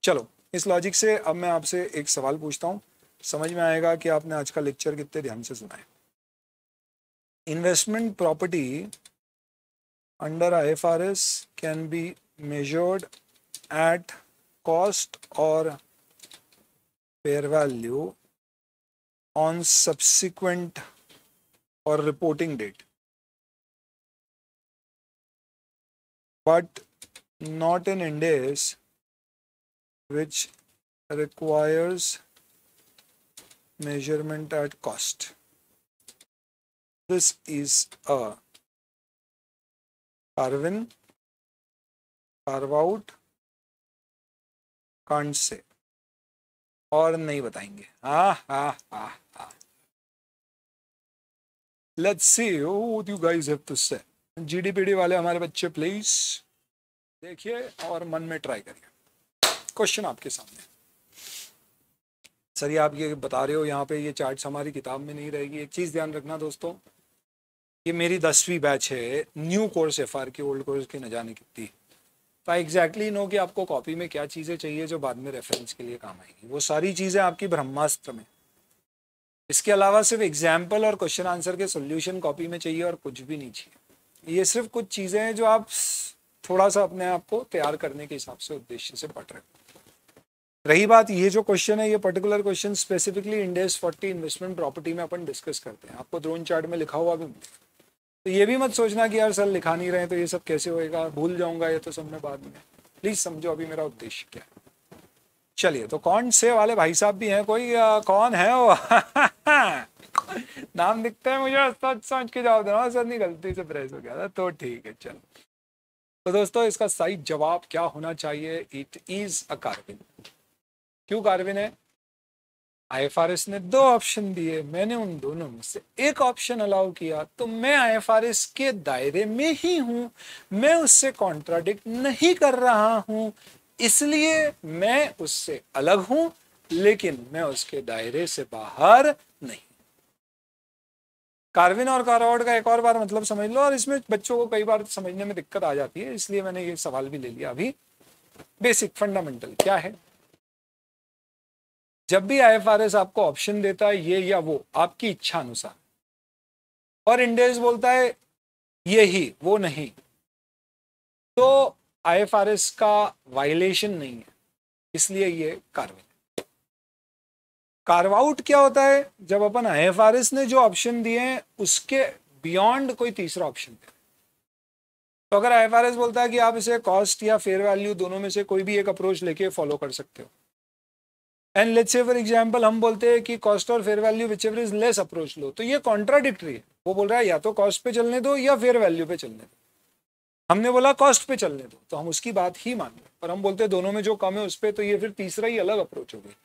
चलो इस लॉजिक से अब मैं आपसे एक सवाल पूछता हूं, समझ में आएगा कि आपने आज का लेक्चर कितने ध्यान से सुना है। Investment property under IFRS can be measured at cost or fair value on subsequent or reporting date, but not in Ind AS which requires measurement at cost. This is a carve-in, carve-out, can't say, और नहीं बताएंगे. Let's see what you guys have to say. GDPD वाले हमारे बच्चे please देखिए और मन में ट्राई करिए. क्वेश्चन आपके सामने. सर ये आप ये बता रहे हो यहाँ पे ये चार्ट्स हमारी किताब में नहीं रहेगी. एक चीज़ ध्यान रखना दोस्तों, ये मेरी 10वीं बैच है, न्यू कोर्स FR की, ओल्ड कोर्स की न जाने कितनी. तो एग्जैक्टली नो कि आपको कॉपी में क्या चीज़ें चाहिए जो बाद में रेफरेंस के लिए काम आएगी. वो सारी चीज़ें आपकी ब्रह्मास्त्र में. इसके अलावा सिर्फ एग्जाम्पल और क्वेश्चन आंसर के सोल्यूशन कॉपी में चाहिए और कुछ भी नहीं चाहिए. ये सिर्फ कुछ चीज़ें हैं जो आप थोड़ा सा अपने आप को तैयार करने के हिसाब से उद्देश्य से पढ़ रहे हो. रही बात ये जो क्वेश्चन है, ये particular question specifically Ind AS 40 investment property में अपन डिस्कस करते हैं. आपको ड्रोन चार्ट में लिखा हुआ भी मिलेगा. तो ये भी मत सोचना कि यार सर लिखा नहीं रहे तो ये सब कैसे होएगा, भूल जाऊंगा ये तो सब मैं बाद में. प्लीज समझो अभी मेरा उद्देश्य क्या है. चलिए, तो कौन से वाले भाई साहब भी हैं कोई, कौन है वो? नाम दिखता है मुझे, सोच के जवाब देना. सर नहीं, गलती से प्रेस हो गया था. तो ठीक है, चलो. तो दोस्तों इसका सही जवाब क्या होना चाहिए? It is a Corvin. क्यों कार्विन है? IFRS ने 2 ऑप्शन दिए, मैंने उन दोनों में से एक ऑप्शन अलाउ किया, तो मैं IFRS के दायरे में ही हूं, मैं उससे कॉन्ट्राडिक्ट नहीं कर रहा हूं, इसलिए मैं उससे अलग हूं, लेकिन मैं उसके दायरे से बाहर नहीं. कार्विन और कार्व-आउट का एक और बार मतलब समझ लो, और इसमें बच्चों को कई बार समझने में दिक्कत आ जाती है, इसलिए मैंने ये सवाल भी ले लिया. अभी बेसिक फंडामेंटल क्या है? जब भी IFRS आपको ऑप्शन देता है ये या वो, आपकी इच्छा अनुसार, और इंड AS बोलता है ये ही वो नहीं, तो IFRS का वायलेशन नहीं है, इसलिए ये कार्विन. कार्व आउट क्या होता है? जब अपन IFRS ने जो ऑप्शन दिए हैं उसके बियॉन्ड कोई तीसरा ऑप्शन दे. तो अगर IFRS बोलता है कि आप इसे कॉस्ट या फेयर वैल्यू दोनों में से कोई भी एक अप्रोच लेके फॉलो कर सकते हो, and let's say for example हम बोलते हैं कि कॉस्ट और fair value whichever is less approach लो, तो ये कॉन्ट्राडिक्टरी है. वो बोल रहा है या तो कॉस्ट पे चलने दो या फेयर वैल्यू पे चलने दो. हमने बोला कॉस्ट पे चलने दो, तो हम उसकी बात ही मान लें, और हम बोलते हैं दोनों में जो कम है उस पे, तो ये फिर तीसरा ही अलग अप्रोच हो गई.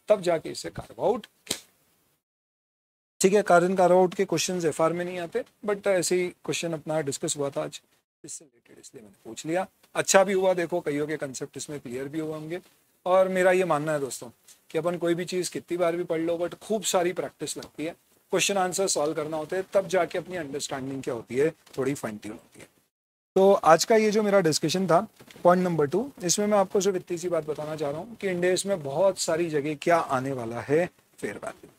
तब जाके इसे कार्व आउट. ठीक है, कार्व आउट के क्वेश्चन FR में नहीं आते, बट ऐसे ही क्वेश्चन अपना डिस्कस हुआ था आज इससे रिलेटेड, इसलिए मैंने पूछ लिया. अच्छा भी हुआ, देखो कईयों के कंसेप्ट इसमें क्लियर भी हुए होंगे. और मेरा ये मानना है दोस्तों कि अपन कोई भी चीज़ कितनी बार भी पढ़ लो, बट खूब सारी प्रैक्टिस लगती है, क्वेश्चन आंसर सॉल्व करना होते हैं, तब जाके अपनी अंडरस्टैंडिंग क्या होती है, थोड़ी फाइन ट्यून होती है. तो आज का ये जो मेरा डिस्कशन था, पॉइंट नंबर 2, इसमें मैं आपको सिर्फ इतनी सी बात बताना चाह रहा हूँ कि इंड AS में बहुत सारी जगह क्या आने वाला है, फेयर वैल्यू.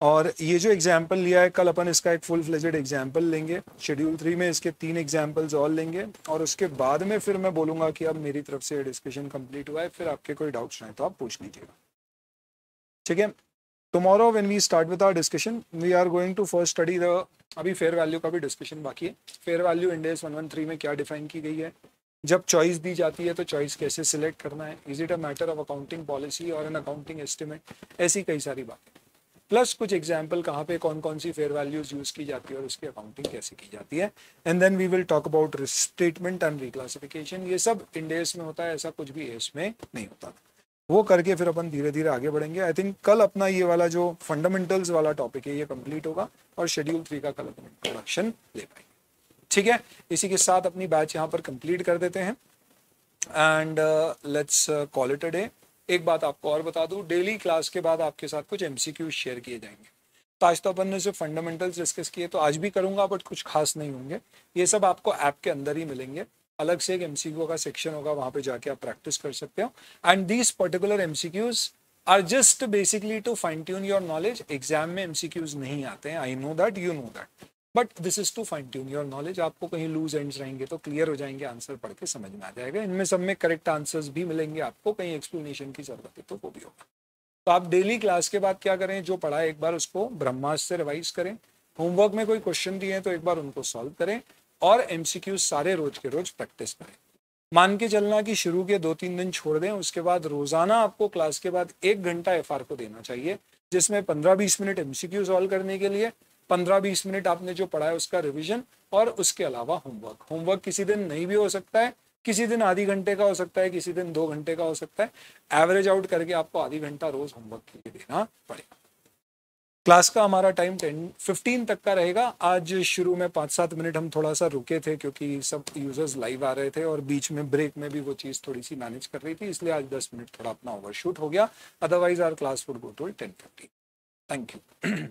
और ये जो एग्जाम्पल लिया है, कल अपन इसका एक फुल फ्लेजेड एग्जाम्पल लेंगे. शेड्यूल 3 में इसके 3 एग्जाम्पल्स और लेंगे, और उसके बाद में फिर मैं बोलूँगा कि अब मेरी तरफ से डिस्कशन कंप्लीट हुआ है, फिर आपके कोई डाउट्स नहीं तो आप पूछ लीजिएगा. ठीक है, tomorrow when we start with our discussion we are going to first study the, अभी फेयर वैल्यू का भी डिस्कशन बाकी है. फेयर वैल्यू इंड AS 113 में क्या डिफाइन की गई है, जब चॉइस दी जाती है तो चॉइस कैसे सिलेक्ट करना है, is it a matter of accounting policy और एन अकाउंटिंग एस्टिमेट, ऐसी कई सारी बातें, प्लस कुछ एग्जाम्पल कहाँ पे कौन कौन सी फेयर वैल्यूज यूज की जाती है और उसकी अकाउंटिंग कैसे की जाती है. And then we will talk about restatement and reclassification. ये सब इंड AS में होता है, ऐसा कुछ भी AS में नहीं होता. वो करके फिर अपन धीरे धीरे आगे बढ़ेंगे. आई थिंक कल अपना ये वाला जो फंडामेंटल्स वाला टॉपिक है ये कंप्लीट होगा, और शेड्यूल 3 का कल अपन इंट्रोडक्शन ले पाएंगे. ठीक है, इसी के साथ अपनी बैच यहाँ पर कंप्लीट कर देते हैं, and let's call it a day. एक बात आपको और बता दूं, डेली क्लास के बाद आपके साथ कुछ MCQ शेयर किए जाएंगे. तो आज तो अपन ने सिर्फ फंडामेंटल्स डिस्कस किए, तो आज भी करूंगा, बट कुछ खास नहीं होंगे. ये सब आपको ऐप के अंदर ही मिलेंगे, अलग से एक MCQ का सेक्शन होगा, वहां पे जाके आप प्रैक्टिस कर सकते हो. And these particular MCQs are just basically to fine tune your knowledge. Exam में MCQs नहीं आते हैं, I know that, you know that, but this is to fine tune your knowledge. आपको कहीं लूज एंड्स रहेंगे तो क्लियर हो जाएंगे, आंसर पढ़ के समझ में आ जाएगा. इनमें सब में करेक्ट आंसर्स भी मिलेंगे आपको, कहीं एक्सप्लेनेशन की जरूरत है तो वो भी होगा. तो आप डेली क्लास के बाद क्या करें, जो पढ़ा है एक बार उसको ब्रह्मास्त्र से रिवाइज करें, होमवर्क में कोई क्वेश्चन दिए हैं तो एक बार उनको सॉल्व करें, और एमसीक्यू सारे रोज के रोज प्रैक्टिस करें। मान के चलना कि शुरू के 2-3 दिन छोड़ दें, उसके बाद रोजाना आपको क्लास के बाद 1 घंटा एफआर को देना चाहिए, जिसमें 15-20 मिनट एमसीक्यू सॉल्व करने के लिए, 15-20 मिनट आपने जो पढ़ा है उसका रिवीजन, और उसके अलावा होमवर्क। होमवर्क किसी दिन नहीं भी हो सकता है, किसी दिन आधी घंटे का हो सकता है, किसी दिन 2 घंटे का हो सकता है। एवरेज आउट करके आपको आधी घंटा रोज होमवर्क के लिए देना पड़ेगा। क्लास का हमारा टाइम 10-15 तक का रहेगा। आज शुरू में 5-7 मिनट हम थोड़ा सा रुके थे क्योंकि सब यूजर्स लाइव आ रहे थे और बीच में ब्रेक में भी वो चीज़ थोड़ी सी मैनेज कर रही थी, इसलिए आज 10 मिनट थोड़ा अपना ओवरशूट हो गया। Otherwise our class would go to 10:15। Thank you.